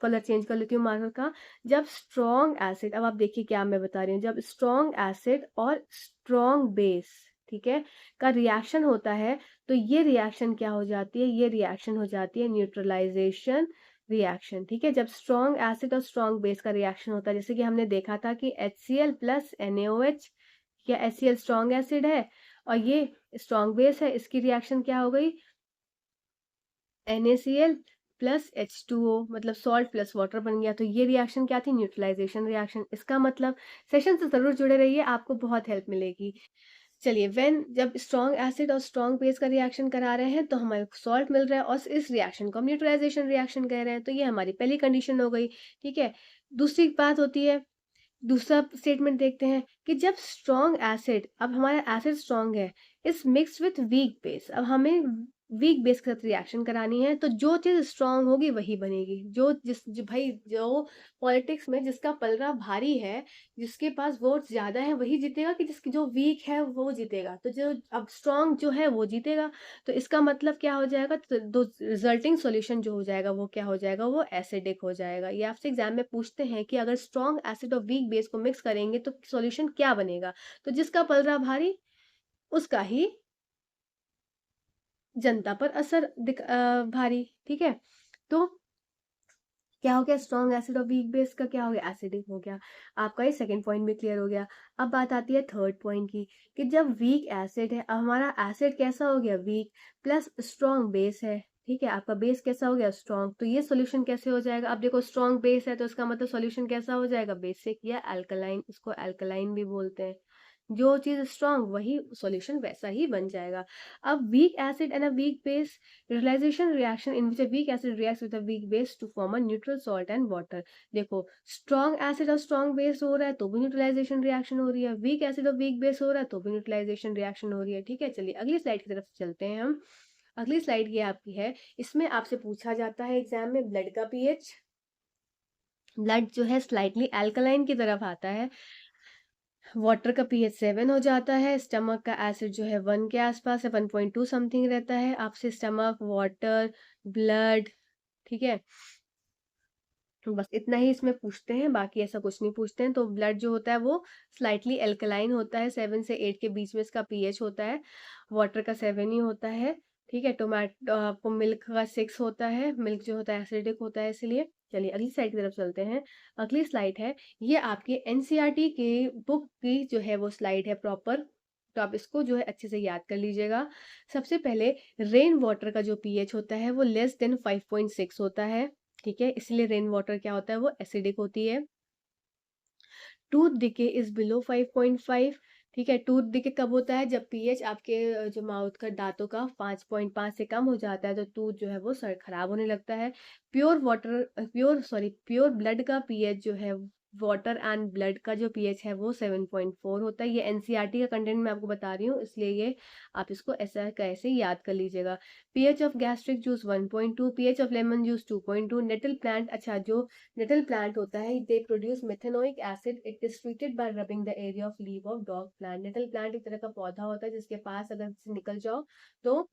कलर चेंज कर लेती हूँ मार्कर का, जब स्ट्रॉन्ग एसिड, अब आप देखिए क्या मैं बता रही हूँ, जब स्ट्रॉन्ग एसिड और स्ट्रॉन्ग बेस, ठीक है, का रिएक्शन होता है तो ये रिएक्शन क्या हो जाती है, ये रिएक्शन हो जाती है न्यूट्रलाइजेशन रिएक्शन। ठीक है, जब स्ट्रॉन्ग एसिड और स्ट्रॉन्ग बेस का रिएक्शन होता है, जैसे कि हमने देखा था कि HCl प्लस NaOH, या HCl स्ट्रॉन्ग एसिड है और ये स्ट्रॉन्ग बेस है, इसकी रिएक्शन क्या हो गई, NaCl प्लस H2O, मतलब सॉल्ट प्लस वाटर बन गया। तो ये रिएक्शन क्या थी, न्यूट्रलाइजेशन रिएक्शन। इसका मतलब सेशन से जरूर जुड़े रहिए, आपको बहुत हेल्प मिलेगी। चलिए व्हेन, जब स्ट्रॉन्ग एसिड और स्ट्रॉन्ग बेस का रिएक्शन करा रहे हैं तो हमें सॉल्ट मिल रहा है और इस रिएक्शन को हम न्यूट्रलाइजेशन रिएक्शन कह रहे हैं। तो ये हमारी पहली कंडीशन हो गई। ठीक है, दूसरी बात होती है, दूसरा स्टेटमेंट देखते हैं कि जब स्ट्रॉन्ग एसिड, अब हमारा एसिड स्ट्रॉन्ग है, इस मिक्स विथ वीक बेस, अब हमें वीक बेस के साथ रिएक्शन करानी है तो जो चीज स्ट्रॉन्ग होगी वही बनेगी। जो भाई जो पॉलिटिक्स में जिसका पलड़ा भारी है, जिसके पास वोट ज्यादा है वही जीतेगा, कि जिसकी जो वीक है वो जीतेगा। तो जो अब स्ट्रॉन्ग जो है वो जीतेगा। तो इसका मतलब क्या हो जाएगा, तो रिजल्टिंग सॉल्यूशन जो हो जाएगा वो क्या हो जाएगा, वो एसिडिक हो जाएगा। ये आपसे एग्जाम में पूछते हैं कि अगर स्ट्रॉन्ग एसिड और वीक बेस को मिक्स करेंगे तो सॉल्यूशन क्या बनेगा, तो जिसका पलड़ा भारी उसका ही जनता पर असर भारी। ठीक है, तो क्या हो गया, स्ट्रॉन्ग एसिड और वीक बेस का क्या हो गया, एसिडिक हो गया। आपका ये सेकंड पॉइंट भी क्लियर हो गया। अब बात आती है थर्ड पॉइंट की, कि जब वीक एसिड है, अब हमारा एसिड कैसा हो गया, वीक, प्लस स्ट्रॉन्ग बेस है। ठीक है, आपका बेस कैसा हो गया, स्ट्रॉन्ग। तो ये सॉल्यूशन कैसे हो जाएगा, अब देखो स्ट्रॉन्ग बेस है तो इसका मतलब सॉल्यूशन कैसा हो जाएगा, बेसिक या अल्कलाइन, इसको अल्कलाइन भी बोलते हैं। जो चीज स्ट्रॉन्ग वही सॉल्यूशन वैसा ही बन जाएगा। अब weak acid and a weak base, neutralization reaction in which a weak acid reacts with a weak base to form a neutral salt and water। देखो स्ट्रॉन्ग एसिड और स्ट्रॉन्ग बेस हो रहा है तो भी न्यूट्रलाइजेशन रिएक्शन हो रही है, वीक एसिड और वीक बेस हो रहा है तो भी न्यूट्रलाइजेशन रिएक्शन हो रही है। ठीक है, चलिए अगली स्लाइड की तरफ चलते हैं हम। अगली स्लाइड ये आपकी है, इसमें आपसे पूछा जाता है एग्जाम में ब्लड का पीएच। ब्लड जो है स्लाइटली अल्कलाइन की तरफ आता है, वाटर का पीएच 7 हो जाता है, स्टमक का एसिड जो है 1 के आसपास है, 1.2 समथिंग रहता है। आपसे स्टमक, वाटर, ब्लड, ठीक है, तो बस इतना ही इसमें पूछते हैं, बाकी ऐसा कुछ नहीं पूछते हैं। तो ब्लड जो होता है वो स्लाइटली एल्कलाइन होता है, 7 से 8 के बीच में इसका पीएच होता है। वाटर का 7 ही होता है। ठीक है, टोमेटो आपको मिल्क का 6 होता है, मिल्क जो होता है एसिडिक होता है इसलिए। चलिए अगली स्लाइड की तरफ चलते हैं। अगली स्लाइड है, ये आपके एनसीईआरटी के बुक की जो है वो स्लाइड है प्रॉपर, तो आप इसको जो है अच्छे से याद कर लीजिएगा। सबसे पहले रेन वाटर का जो पीएच होता है वो लेस देन 5.6 होता है। ठीक है, इसलिए रेन वाटर क्या होता है, वो एसिडिक होती है। Tooth decay is below 5.5। ठीक है, टूथ डिके कब होता है, जब पीएच आपके जो माउथ का दांतों का 5.5 से कम हो जाता है तो टूथ जो है वो सर खराब होने लगता है। प्योर वाटर, प्योर ब्लड का पीएच जो है वाटर एंड ब्लड का जो पीएच है वो 7.4 होता है। ये एनसीईआरटी का कंटेंट मैं आपको बता रही हूँ, इसलिए ये आप इसको ऐसा कैसे याद कर लीजिएगा। PH of gastric juice 1.2, pH of lemon juice 2.2। Nettle plant, अच्छा जो नेटल प्लांट होता है they produce methanoic acid, it is treated by rubbing the area of leave of dog plant. Nettle plant एक तरह का पौधा होता है जिसके पास अगर निकल जाओ तो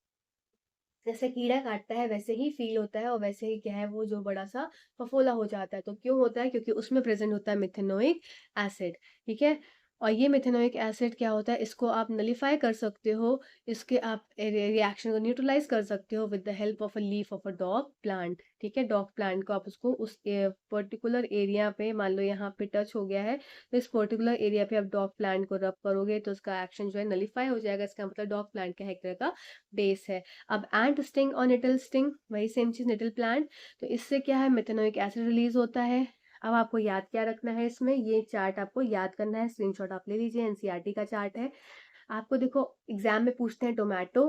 जैसे कीड़ा काटता है वैसे ही फील होता है, और वैसे ही क्या है वो जो बड़ा सा फफोला हो जाता है। तो क्यों होता है? क्योंकि उसमें प्रेजेंट होता है मिथेनोइक एसिड। ठीक है, और ये मिथेनोइक एसिड क्या होता है, इसको आप नलिफाई कर सकते हो, इसके आप रिएक्शन को न्यूट्रलाइज कर सकते हो with the help of a leaf of a dog plant. ठीक है, डॉग प्लांट को आप उसको उस पर्टिकुलर एरिया पे, मान लो यहाँ पे टच हो गया है, तो इस पर्टिकुलर एरिया पे आप डॉग प्लांट को रब करोगे तो उसका एक्शन जो है नलिफाई हो जाएगा। इसका मतलब डॉग प्लांट का एक तरह का बेस है। अब एंट स्टिंग और निटल स्टिंग, वही सेम चीज, निटल प्लांट। तो इससे क्या है, मेथेनोइक एसिड रिलीज होता है। अब आपको याद क्या रखना है इसमें, ये चार्ट आपको याद करना है, स्क्रीनशॉट आप ले लीजिए, एनसीईआरटी का चार्ट है। आपको देखो एग्जाम में पूछते हैं टोमेटो,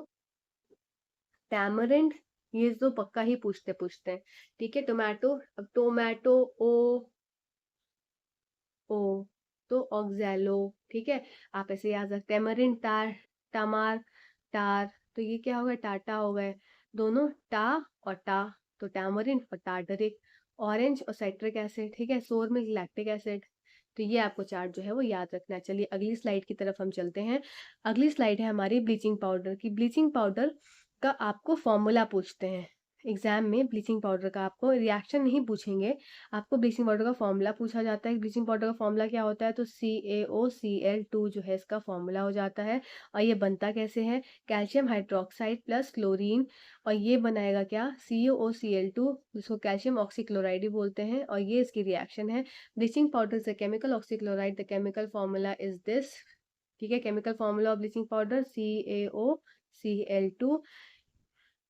टैमरिंड, ये तो पक्का ही पूछते हैं। ठीक है, टोमेटो, अब टोमेटो ओ ओ तो ऑक्जेलो। ठीक है, आप ऐसे याद रखते हैं, टैमरिंड टार, टमार, टार, तो ये क्या हो गया, टाटा हो गए, दोनों टा और टा, तो टैमरिन और टार्टरिक। ऑरेंज और साइट्रिक एसिड, ठीक है, सोर में लैक्टिक एसिड। तो ये आपको चार्ट जो है वो याद रखना है। चलिए अगली स्लाइड की तरफ हम चलते हैं। अगली स्लाइड है हमारी ब्लीचिंग पाउडर की। ब्लीचिंग पाउडर का आपको फॉर्मूला पूछते हैं एग्जाम में। ब्लीचिंग पाउडर का आपको रिएक्शन नहीं पूछेंगे, आपको ब्लीचिंग पाउडर का फॉर्मूला पूछा जाता है। ब्लीचिंग पाउडर का फॉर्मूला क्या होता है, तो CaOCl2 जो है इसका फॉर्मूला हो जाता है। और ये बनता कैसे है, कैल्शियम हाइड्रोक्साइड प्लस क्लोरीन, और ये बनाएगा क्या, CaOCl2, जिसको कैल्शियम ऑक्सीक्लोराइड भी बोलते हैं, और ये इसकी रिएक्शन है। ब्लीचिंग पाउडर से chemical oxychloride, the chemical formula is this. ठीक है, chemical formula of bleaching powder CaOCl2।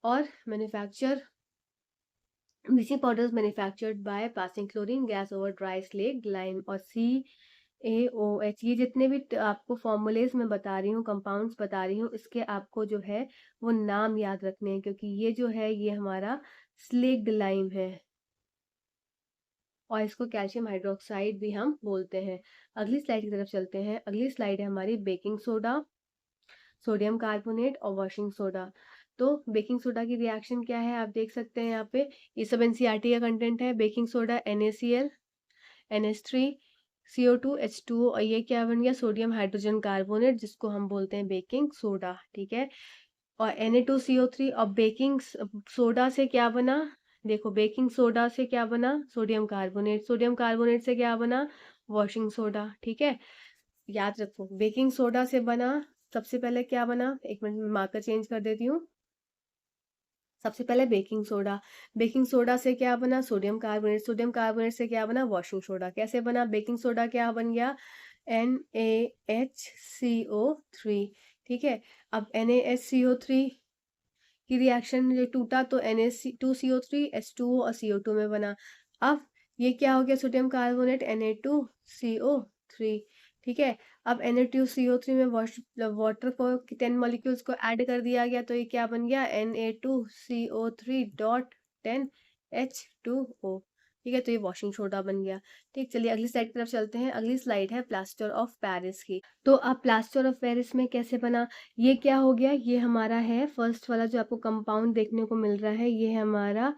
और manufacture, bleaching powder manufactured by passing chlorine gas over dry slaked lime. और CaOH, ये जितने भी आपको फॉर्मूलेज मैं बता रही हूँ, कंपाउंड्स बता रही हूँ, इसके आपको जो है वो नाम याद रखने हैं, क्योंकि ये जो है ये हमारा स्लेग लाइम है, और इसको कैल्शियम हाइड्रोक्साइड भी हम बोलते हैं। अगली स्लाइड की तरफ चलते हैं। अगली स्लाइड है हमारी बेकिंग सोडा, सोडियम कार्बोनेट और वॉशिंग सोडा। तो बेकिंग सोडा की रिएक्शन क्या है, आप देख सकते हैं यहाँ पे, ये सब एनसीईआरटी का कंटेंट है। Baking soda NaCl, NH3, CO2H2O, और ये क्या बन गया, सोडियम हाइड्रोजन कार्बोनेट, जिसको हम बोलते हैं बेकिंग सोडा। ठीक है, और Na2CO3। और बेकिंग सोडा से क्या बना, देखो बेकिंग सोडा से क्या बना, सोडियम कार्बोनेट, सोडियम कार्बोनेट से क्या बना, वॉशिंग सोडा। ठीक है, याद रखो बेकिंग सोडा से बना, सबसे पहले क्या बना, एक मिनट में मार्कर चेंज कर देती हूँ। सबसे पहले बेकिंग सोडा, बेकिंग सोडा से क्या बना, सोडियम कार्बोनेट, सोडियम कार्बोनेट से क्या बना, वॉशिंग सोडा। कैसे बना, बेकिंग सोडा क्या बन गया, NaHCO3। ठीक है, अब NaHCO3 की रिएक्शन जो टूटा तो Na2CO3 H2O और CO2 में बना। अब ये क्या हो गया, सोडियम कार्बोनेट Na2CO3। ठीक है, अब Na2CO3 में वाटर को 10 मॉलिक्यूल्स को ऐड कर दिया गया, तो ये क्या बन गया, Na2CO3.10H2O। ठीक है, तो ये वॉशिंग सोडा बन गया। ठीक, चलिए अगली स्लाइड की तरफ चलते हैं। अगली स्लाइड है प्लास्टर ऑफ पेरिस की। तो अब प्लास्टर ऑफ पेरिस में कैसे बना, ये क्या हो गया, ये हमारा है फर्स्ट वाला जो आपको कंपाउंड देखने को मिल रहा है, ये है हमारा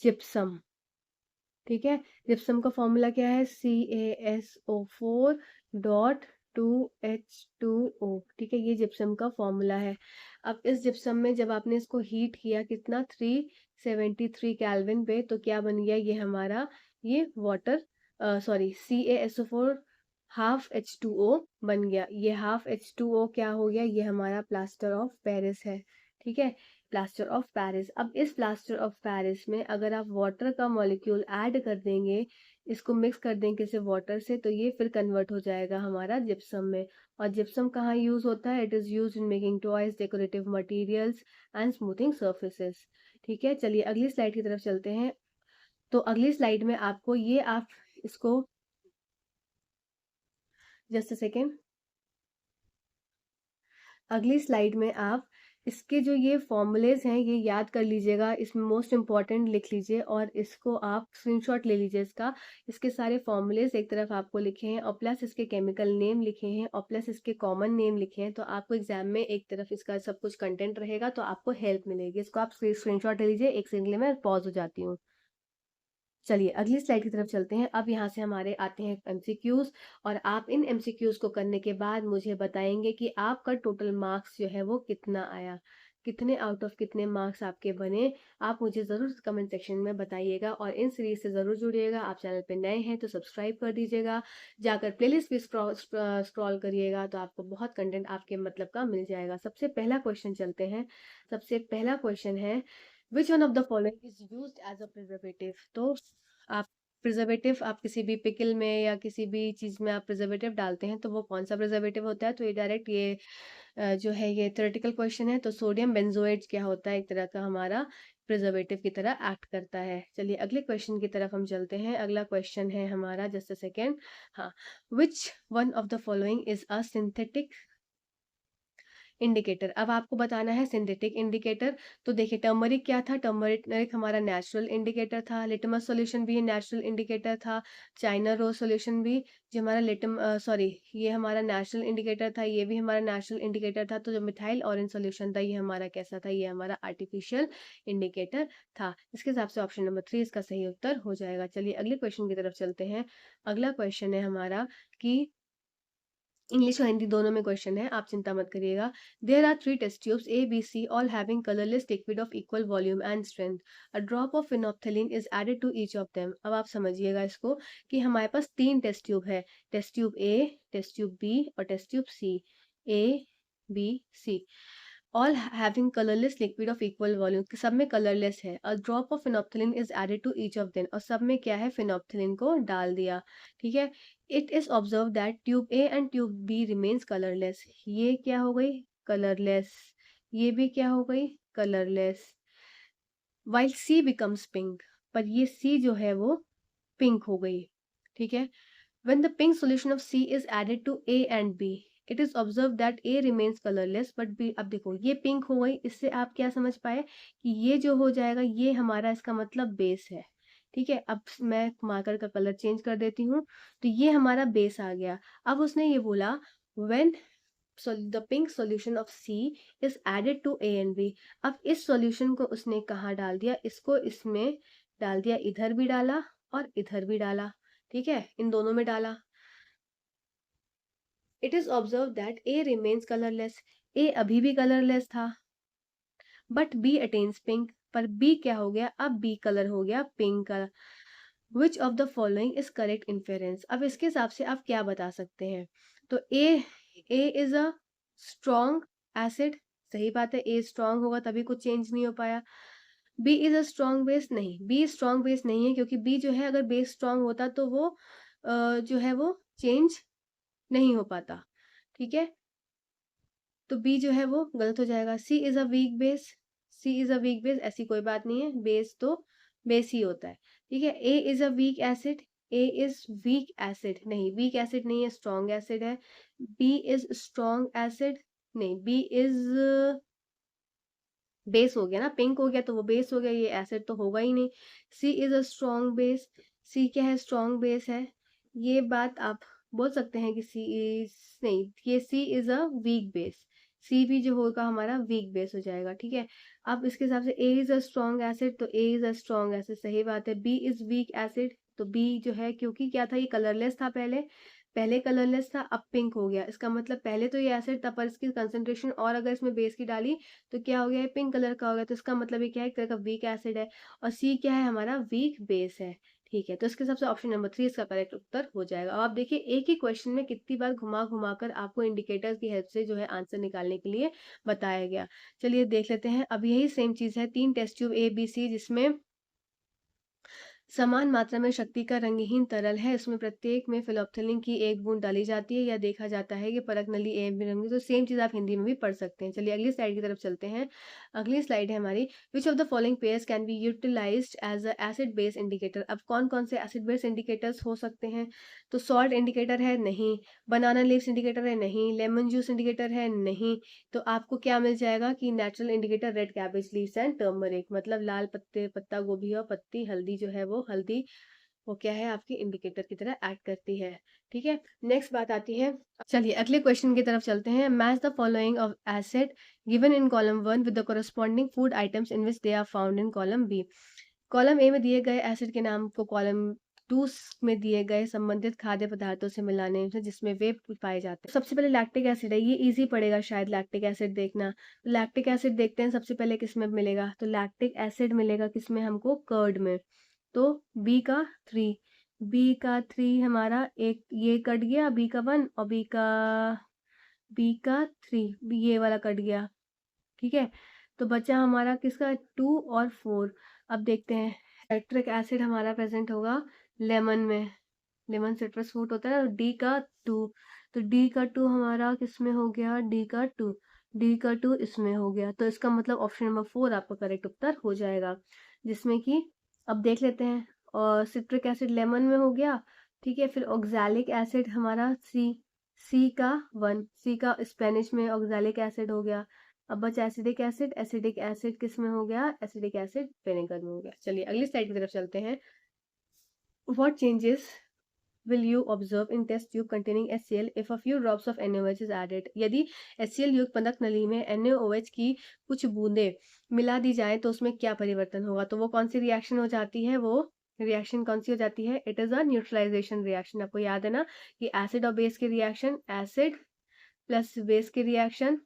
जिप्सम। ठीक है, जिप्सम का फॉर्मूला क्या है, CaSO4.2H2O। ठीक है, ये जिप्सम का फॉर्मूला है। अब इस जिप्सम में जब आपने इसको हीट किया कितना, 373 केल्विन पे, तो क्या बन गया, ये हमारा ये water, sorry CaSO4 half H2O बन गया। ये हाफ H2O क्या हो गया, ये हमारा प्लास्टर ऑफ पेरिस है। ठीक है, प्लास्टर ऑफ पेरिस। अब इस प्लास्टर ऑफ पेरिस में अगर आप वाटर का मॉलिक्यूल ऐड कर देंगे, इसको मिक्स कर देंगे किसी वाटर से, तो ये फिर कन्वर्ट हो जाएगा हमारा जिप्सम में। और जिप्सम कहाँ यूज होता है, it is use in making toys, decorative materials and smoothing surfaces. ठीक है, चलिए अगली स्लाइड की तरफ चलते हैं। तो अगली स्लाइड में आपको ये, आप इसको जस्ट अ सेकेंड, अगली स्लाइड में आप इसके जो ये फॉर्मूलेज़ हैं ये याद कर लीजिएगा, इसमें मोस्ट इम्पॉर्टेंट लिख लीजिए और इसको आप स्क्रीनशॉट ले लीजिए इसका। इसके सारे फॉर्मूलेज़ एक तरफ आपको लिखे हैं और प्लस इसके केमिकल नेम लिखे हैं और प्लस इसके कॉमन नेम लिखे हैं, तो आपको एग्ज़ाम में एक तरफ इसका सब कुछ कंटेंट रहेगा तो आपको हेल्प मिलेगी। इसको आप स्क्रीनशॉट ले लीजिए। एक सेकंड के लिए मैं पॉज़ हो जाती हूँ। चलिए अगली स्लाइड की तरफ चलते हैं। अब यहाँ से हमारे आते हैं एमसीक्यूज और आप इन एमसीक्यूज को करने के बाद मुझे बताएंगे कि आपका टोटल मार्क्स जो है वो कितना आया, कितने आउट ऑफ कितने मार्क्स आपके बने। आप मुझे ज़रूर कमेंट सेक्शन में बताइएगा और इन सीरीज से ज़रूर जुड़िएगा। आप चैनल पे नए हैं तो सब्सक्राइब कर दीजिएगा, जाकर प्लेलिस्ट भी स्क्रॉल करिएगा तो आपको बहुत कंटेंट आपके मतलब का मिल जाएगा। सबसे पहला क्वेश्चन चलते हैं। सबसे पहला क्वेश्चन है which one of the following is used as a preservative. तो आप प्रिजर्वेटिव आप किसी भी पिकल में या किसी भी चीज़ में आप प्रिजर्वेटिव डालते हैं तो वो कौन सा प्रिजर्वेटिव होता है। तो ये डायरेक्ट ये जो है ये थ्योरेटिकल क्वेश्चन है। तो सोडियम बेंजोएट क्या होता है, एक तरह का हमारा प्रिजर्वेटिव की तरह एक्ट करता है। चलिए अगले क्वेश्चन की तरफ हम चलते हैं। अगला क्वेश्चन है हमारा, जस्ट अ सेकेंड। हाँ, which one of the following is a synthetic indicator. अब आपको बताना है सिंथेटिक इंडिकेटर। तो देखिए टर्मरिक क्या था, टर्मरिक हमारा नेचुरल इंडिकेटर था, लिटमस सॉल्यूशन भी नेचुरल इंडिकेटर था, चाइना रोज सॉल्यूशन भी जो हमारा सॉरी ये हमारा नेचुरल इंडिकेटर था, ये भी हमारा नेचुरल इंडिकेटर था। तो जो मिथाइल ऑरेंज सॉल्यूशन था ये हमारा कैसा था, ये हमारा आर्टिफिशियल इंडिकेटर था। इसके हिसाब से ऑप्शन नंबर 3 इसका सही उत्तर हो जाएगा। चलिए अगले क्वेश्चन की तरफ चलते हैं। अगला क्वेश्चन है हमारा कि इंग्लिश और हिंदी दोनों में क्वेश्चन है, आप चिंता मत करिएगा। There are 3 test tubes A B C all having colourless liquid of equal volume and strength. A drop of phenolphthalein is added to each of them. अब आप समझिएगा इसको कि हमारे पास 3 टेस्ट ट्यूब है, test tube A, test tube B और test tube C. A B C all having colourless liquid of equal volume, सब में कलरलेस है। A drop of phenolphthalein is added to each of them, और सब में क्या है, फिनोप्थेलिन को डाल दिया। ठीक है। It is observe that tube A and tube B remains colourless. ये क्या हो गई, कलरलेस। ये भी क्या हो गई, कलरलेस। वाइल सी बिकम्स पिंक, पर ये सी जो है वो पिंक हो गई। ठीक है। When the pink solution of C is added to A and B, it is observed that A remains colorless but B। अब देखो ये पिंक हो गई, इससे आप क्या समझ पाए कि ये जो हो जाएगा ये हमारा इसका मतलब बेस है। ठीक है। अब मैं मार्कर का कलर चेंज कर देती हूँ तो ये हमारा बेस आ गया। अब उसने ये बोला when the pink solution of C is added to A and B। अब इस सॉल्यूशन को उसने कहाँ डाल दिया, इसको इसमें डाल दिया, इधर भी डाला और इधर भी डाला। ठीक है, इन दोनों में डाला। It is observe that A remains colourless, A अभी भी कलरलेस था, बट बी अटेन्स पिंक, पर बी क्या हो गया, अब बी कलर हो गया पिंक का। Which of the following is correct inference. अब इसके हिसाब से आप क्या बता सकते हैं। तो ए इज अ स्ट्रॉन्ग एसिड, सही बात है, ए स्ट्रॉन्ग होगा तभी कुछ चेंज नहीं हो पाया। B is a strong base, नहीं बी स्ट्रॉन्ग बेस नहीं है, क्योंकि बी जो है अगर बेस स्ट्रॉन्ग होता तो वो जो है वो चेंज नहीं हो पाता। ठीक है। तो बी जो है वो गलत हो जाएगा। C is a weak base, C is a weak base, ऐसी कोई बात नहीं है, बेस तो बेस ही होता है। ठीक है। A is a weak acid, A is weak acid, नहीं वीक एसिड नहीं है, स्ट्रॉन्ग एसिड है। बी इज स्ट्रॉन्ग एसिड, नहीं बी इज बेस हो गया ना, पिंक हो गया तो वो बेस हो गया, ये एसिड तो होगा ही नहीं। सी इज अ स्ट्रॉन्ग बेस, सी क्या है, स्ट्रॉन्ग बेस है। ये बात आप बोल सकते हैं कि सी इज, नहीं ये सी इज अ वीक बेस, सी भी जो होगा हमारा वीक बेस हो जाएगा। ठीक है। अब इसके हिसाब से ए इज अ स्ट्रॉन्ग एसिड, तो ए इज अ स्ट्रॉन्ग एसिड सही बात है। बी इज वीक एसिड, तो बी जो है क्योंकि क्या था, ये कलरलेस था, पहले पहले कलरलेस था अब पिंक हो गया, इसका मतलब पहले तो ये एसिड था पर इसकी कंसंट्रेशन और अगर इसमें बेस की डाली तो क्या हो गया, ये पिंक कलर का हो गया, तो इसका मतलब ये क्या है, एक तरह का वीक एसिड है। और सी क्या है, हमारा वीक बेस है। ठीक है। तो इसके हिसाब से ऑप्शन नंबर 3 इसका करेक्ट उत्तर हो जाएगा। अब आप देखिए एक ही क्वेश्चन में कितनी बार घुमा घुमा कर आपको इंडिकेटर्स की हेल्प से जो है आंसर निकालने के लिए बताया गया। चलिए देख लेते हैं। अब यही सेम चीज है, 3 test tube A B C जिसमें समान मात्रा में शक्ति का रंगहीन तरल है, इसमें प्रत्येक में फिनोल्फ्थालीन की 1 बूंद डाली जाती है या देखा जाता है कि परख नली रंगी। तो सेम चीज़ आप हिंदी में भी पढ़ सकते हैं। चलिए अगली स्लाइड की तरफ चलते हैं। अगली स्लाइड है हमारी, which of the following pairs can be utilised as a acid base indicator. अब कौन-कौन से एसिड बेस इंडिकेटर्स हो सकते हैं? तो सॉल्ट इंडिकेटर है, नहीं। बनाना लीव्स इंडिकेटर है, नहीं। लेमन जूस इंडिकेटर है, नहीं। तो आपको क्या मिल जाएगा कि natural indicator red cabbage leaves and turmeric, मतलब लाल पत्ते, पत्ता गोभी और पत्ती हल्दी जो है वो हल्दी, वो क्या है आपकी इंडिकेटर की तरह एक्ट करती है। ठीक है, नेक्स्ट बात आती है। चलिए अगले क्वेश्चन की तरफ चलते हैं। Match the following of acid given in column 1 with the corresponding food items in which they are found in column B. Column A में दिए गए एसिड के नाम को कॉलम 2 में दिए गए संबंधित खाद्य पदार्थों से मिलाने से जिसमें वे पाए जाते हैं। सबसे पहले लैक्टिक एसिड है, ये इजी पड़ेगा शायद लैक्टिक एसिड देखना। तो लैक्टिक एसिड देखते हैं सबसे पहले किस में मिलेगा। तो लैक्टिक एसिड मिलेगा किसमें हमको, कर्ड में। तो बी का 3, बी का 3 हमारा एक ये कट गया, बी का 1 और बी का 3, ये वाला कट गया। ठीक है, तो बचा हमारा किसका 2 और 4। अब देखते हैं, साइट्रिक एसिड हमारा प्रेजेंट होगा लेमन में, लेमन सिट्रस फ्रूट होता है। डी का 2, तो डी का 2 हमारा किस में हो गया, डी का 2, डी का 2 इसमें हो गया। तो इसका मतलब ऑप्शन नंबर 4 आपका करेक्ट उत्तर हो जाएगा, जिसमें कि अब देख लेते हैं। और सिट्रिक एसिड लेमन में हो गया। ठीक है, फिर ऑक्सैलिक एसिड हमारा सी का 1, सी का स्पेनिश में ऑक्सैलिक एसिड हो गया। अब बचा एसिडिक एसिड, एसिडिक एसिड किस में हो गया, एसिडिक एसिड विनेगर में हो गया। चलिए अगली स्लाइड की तरफ चलते हैं। What changes will you observe in test tube containing HCl if a few drops of NaOH is added। यदि HCl युक्त पदक नली में NaOH की कुछ बूंदें मिला दी जाए तो उसमें क्या परिवर्तन होगा। तो वो कौन सी रिएक्शन हो जाती है, वो रिएक्शन कौन सी हो जाती है, it is a neutralisation reaction. आपको याद है ना कि एसिड और बेस की रिएक्शन, एसिड प्लस बेस की रिएक्शन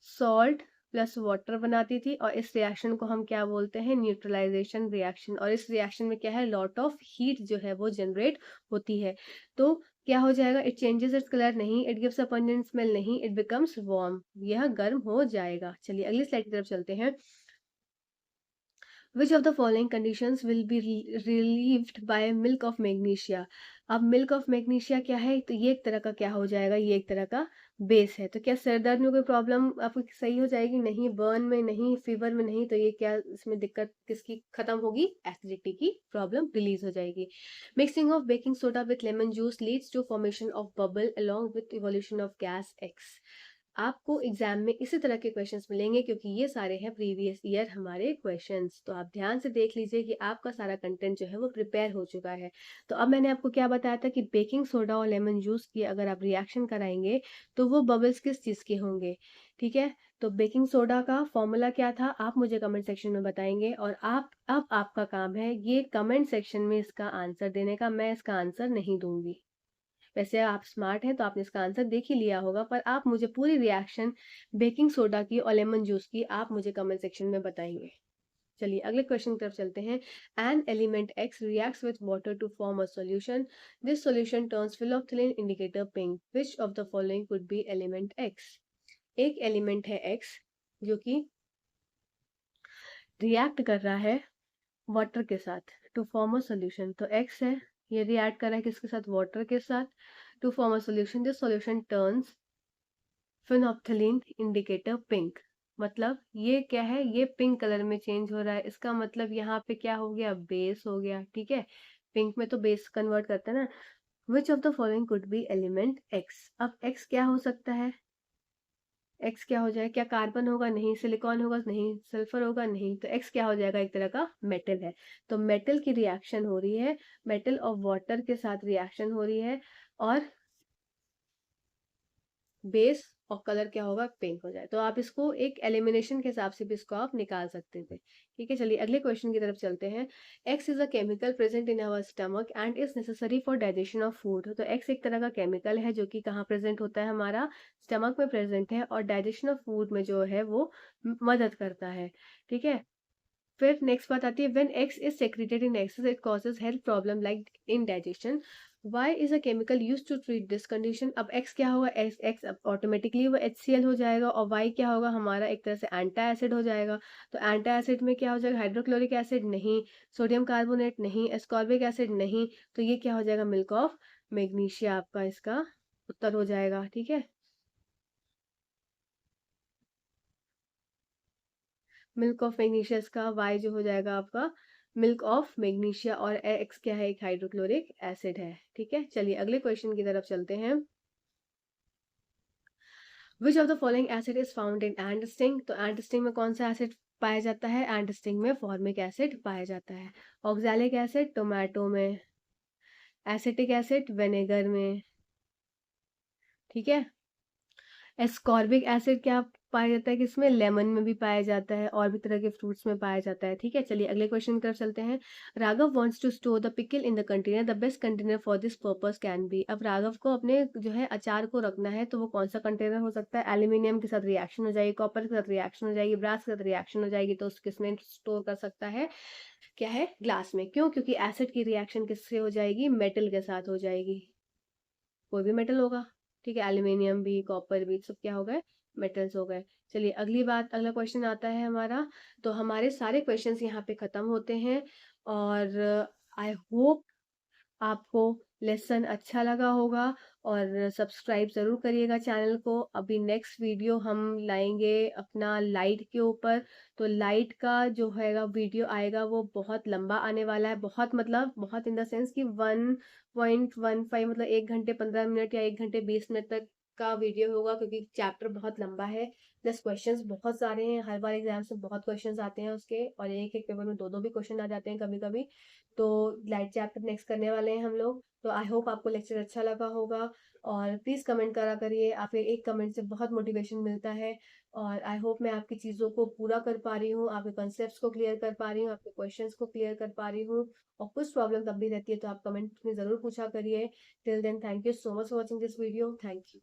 सॉल्ट प्लस वाटर बनाती थी, और इस रिएक्शन को हम क्या बोलते हैं, न्यूट्रलाइजेशन रिएक्शन। और इस रिएक्शन में क्या है, लॉट ऑफ हीट जो है वो जनरेट होती है। तो क्या हो जाएगा, इट चेंजेस इट्स कलर नहीं, it gives a pungent smell नहीं, इट बिकम्स वार्म, यह गर्म हो जाएगा। चलिए अगली स्लाइड की तरफ चलते हैं। Which of the following conditions will be relieved by milk of magnesia। अब मिल्क ऑफ मैग्नीशिया क्या है, तो ये एक तरह का क्या हो जाएगा, ये एक तरह का बेस है। तो क्या सर दर्द में कोई प्रॉब्लम आपको सही हो जाएगी, नहीं। बर्न में नहीं, फीवर में नहीं। तो ये क्या इसमें दिक्कत किसकी खत्म होगी, एसिडिटी की प्रॉब्लम रिलीज हो जाएगी। Mixing of baking soda with lemon juice leads to formation of bubble along with evolution of gas X. आपको एग्जाम में इसी तरह के क्वेश्चंस मिलेंगे क्योंकि ये सारे हैं प्रीवियस ईयर हमारे क्वेश्चंस। तो आप ध्यान से देख लीजिए कि आपका सारा कंटेंट जो है वो प्रिपेयर हो चुका है। तो अब मैंने आपको क्या बताया था कि बेकिंग सोडा और लेमन जूस की अगर आप रिएक्शन कराएंगे तो वो बबल्स किस चीज़ के होंगे। ठीक है, तो बेकिंग सोडा का फॉर्मूला क्या था आप मुझे कमेंट सेक्शन में बताएंगे, और अब आपका काम है ये कमेंट सेक्शन में इसका आंसर देने का। मैं इसका आंसर नहीं दूंगी, वैसे आप स्मार्ट हैं तो आपने इसका आंसर देख ही लिया होगा, पर आप मुझे पूरी रिएक्शन बेकिंग सोडा की और लेमन जूस की आप मुझे कमेंट सेक्शन में बताएंगे। चलिए अगले क्वेश्चन की तरफ चलते हैं। An element X reacts with water to form a solution, this solution turns phenolphthalein indicator pink, which of the following could be element X. एक एलिमेंट है एक्स जो कि रिएक्ट कर रहा है वाटर के साथ टू फॉर्म अ सॉल्यूशन। तो एक्स है, ये रिएक्ट कर रहा है किसके साथ, वाटर के साथ, to form a solution, this solution turns phenolphthalein indicator pink. मतलब ये क्या है, ये पिंक कलर में चेंज हो रहा है। इसका मतलब यहाँ पे क्या हो गया, बेस हो गया। ठीक है, पिंक में तो बेस कन्वर्ट करते हैं ना। Which of the following could be element x. अब एक्स क्या हो सकता है, एक्स क्या हो जाए, क्या कार्बन होगा, नहीं। सिलिकॉन होगा, नहीं। सल्फर होगा, नहीं। तो एक्स क्या हो जाएगा, एक तरह का मेटल है। तो मेटल की रिएक्शन हो रही है, मेटल और वाटर के साथ रिएक्शन हो रही है, और बेस और कलर क्या होगा, पिंक हो जाए। तो आप इसको एक एलिमिनेशन के हिसाब से भी इसको आप निकाल सकते थे। ठीक है, चलिए अगले क्वेश्चन की तरफ चलते हैं। X is a chemical present in our stomach and is necessary for digestion of food. तो एक्स एक तरह का केमिकल है जो कि कहाँ प्रेजेंट होता है, हमारा स्टमक में प्रेजेंट है, और डाइजेशन ऑफ फूड में जो है वो मदद करता है। ठीक है, फिर नेक्स्ट बात आती है, when X is secreted in excess it causes health problem like indigestion. Y is a chemical use to treat this condition. अब एक्स क्या होगा, एक्स एक्स ऑटोमेटिकली वो HCl हो जाएगा, और वाई क्या होगा, हमारा एक तरह से एंटा एसिड हो जाएगा। तो एंटा एसिड में क्या हो जाएगा, हाइड्रोक्लोरिक एसिड नहीं, सोडियम कार्बोनेट नहीं, एस्कॉर्बिक एसिड नहीं, तो ये क्या हो जाएगा, मिल्क ऑफ मैग्नीशिया आपका इसका उत्तर हो जाएगा। ठीक है, मिल्क ऑफ मैग्नीशिया इसका वाई जो हो जाएगा आपका मिल्क ऑफ मैग्नीशिया, और एक्स क्या है, एक हाइड्रोक्लोरिक एसिड है। ठीक है, चलिए अगले क्वेश्चन की तरफ चलते हैं। Which of the following acid is found in and sting. तो एंड स्टिंग में कौन सा एसिड पाया जाता है, एंड स्टिंग में फॉर्मिक एसिड पाया जाता है। ऑक्सैलिक एसिड टोमेटो में, एसिटिक एसिड विनेगर में। ठीक है, एस्कॉर्बिक एसिड क्या पाया जाता है, किसमें, लेमन में भी पाया जाता है, और भी तरह के फ्रूट्स में पाया जाता है। ठीक है, चलिए अगले क्वेश्चन की तरफ चलते हैं। Raghav wants to store the pickle in the container, the best container for this purpose can be. अब राघव को अपने जो है अचार को रखना है, तो वो कौन सा कंटेनर हो सकता है, एल्यूमिनियम के साथ रिएक्शन हो जाएगी, कॉपर के साथ रिएक्शन हो जाएगी, ब्रास के साथ रिएक्शन हो जाएगी, तो किसमें स्टोर कर सकता है, क्या है, ग्लास में। क्यों, क्योंकि एसिड की रिएक्शन किससे हो जाएगी, मेटल के साथ हो जाएगी, कोई भी मेटल होगा। ठीक है, एल्यूमिनियम भी, कॉपर भी, सब क्या हो गए, मेटल्स हो गए। चलिए अगली बात, अगला क्वेश्चन आता है हमारा। तो हमारे सारे क्वेश्चंस यहाँ पे खत्म होते हैं, और आई होप आपको लेसन अच्छा लगा होगा, और सब्सक्राइब ज़रूर करिएगा चैनल को। अभी नेक्स्ट वीडियो हम लाएंगे अपना लाइट के ऊपर। तो लाइट का जो हैगा वीडियो आएगा वो बहुत लंबा आने वाला है, बहुत मतलब बहुत इन द सेंस कि 1.15 मतलब 1 घंटे 15 मिनट या 1 घंटे 20 मिनट तक का वीडियो होगा, क्योंकि चैप्टर बहुत लंबा है, प्लस क्वेश्चंस बहुत सारे हैं, हर बार एग्जाम्स में बहुत क्वेश्चंस आते हैं उसके, और एक एक पेपर में दो दो भी क्वेश्चन आ जाते हैं कभी कभी। तो लाइट चैप्टर नेक्स्ट करने वाले हैं हम लोग। तो आई होप आपको लेक्चर अच्छा लगा होगा, और प्लीज़ कमेंट करा करिए, आपके एक कमेंट से बहुत मोटिवेशन मिलता है। और आई होप मैं आपकी चीज़ों को पूरा कर पा रही हूँ, आपके कंसेप्ट को क्लियर कर पा रही हूँ, आपके क्वेश्चंस को क्लियर कर पा रही हूँ। और कुछ प्रॉब्लम तब भी रहती है तो आप कमेंट में ज़रूर पूछा करिए। Till then, thank you so much for watching this video, thank you.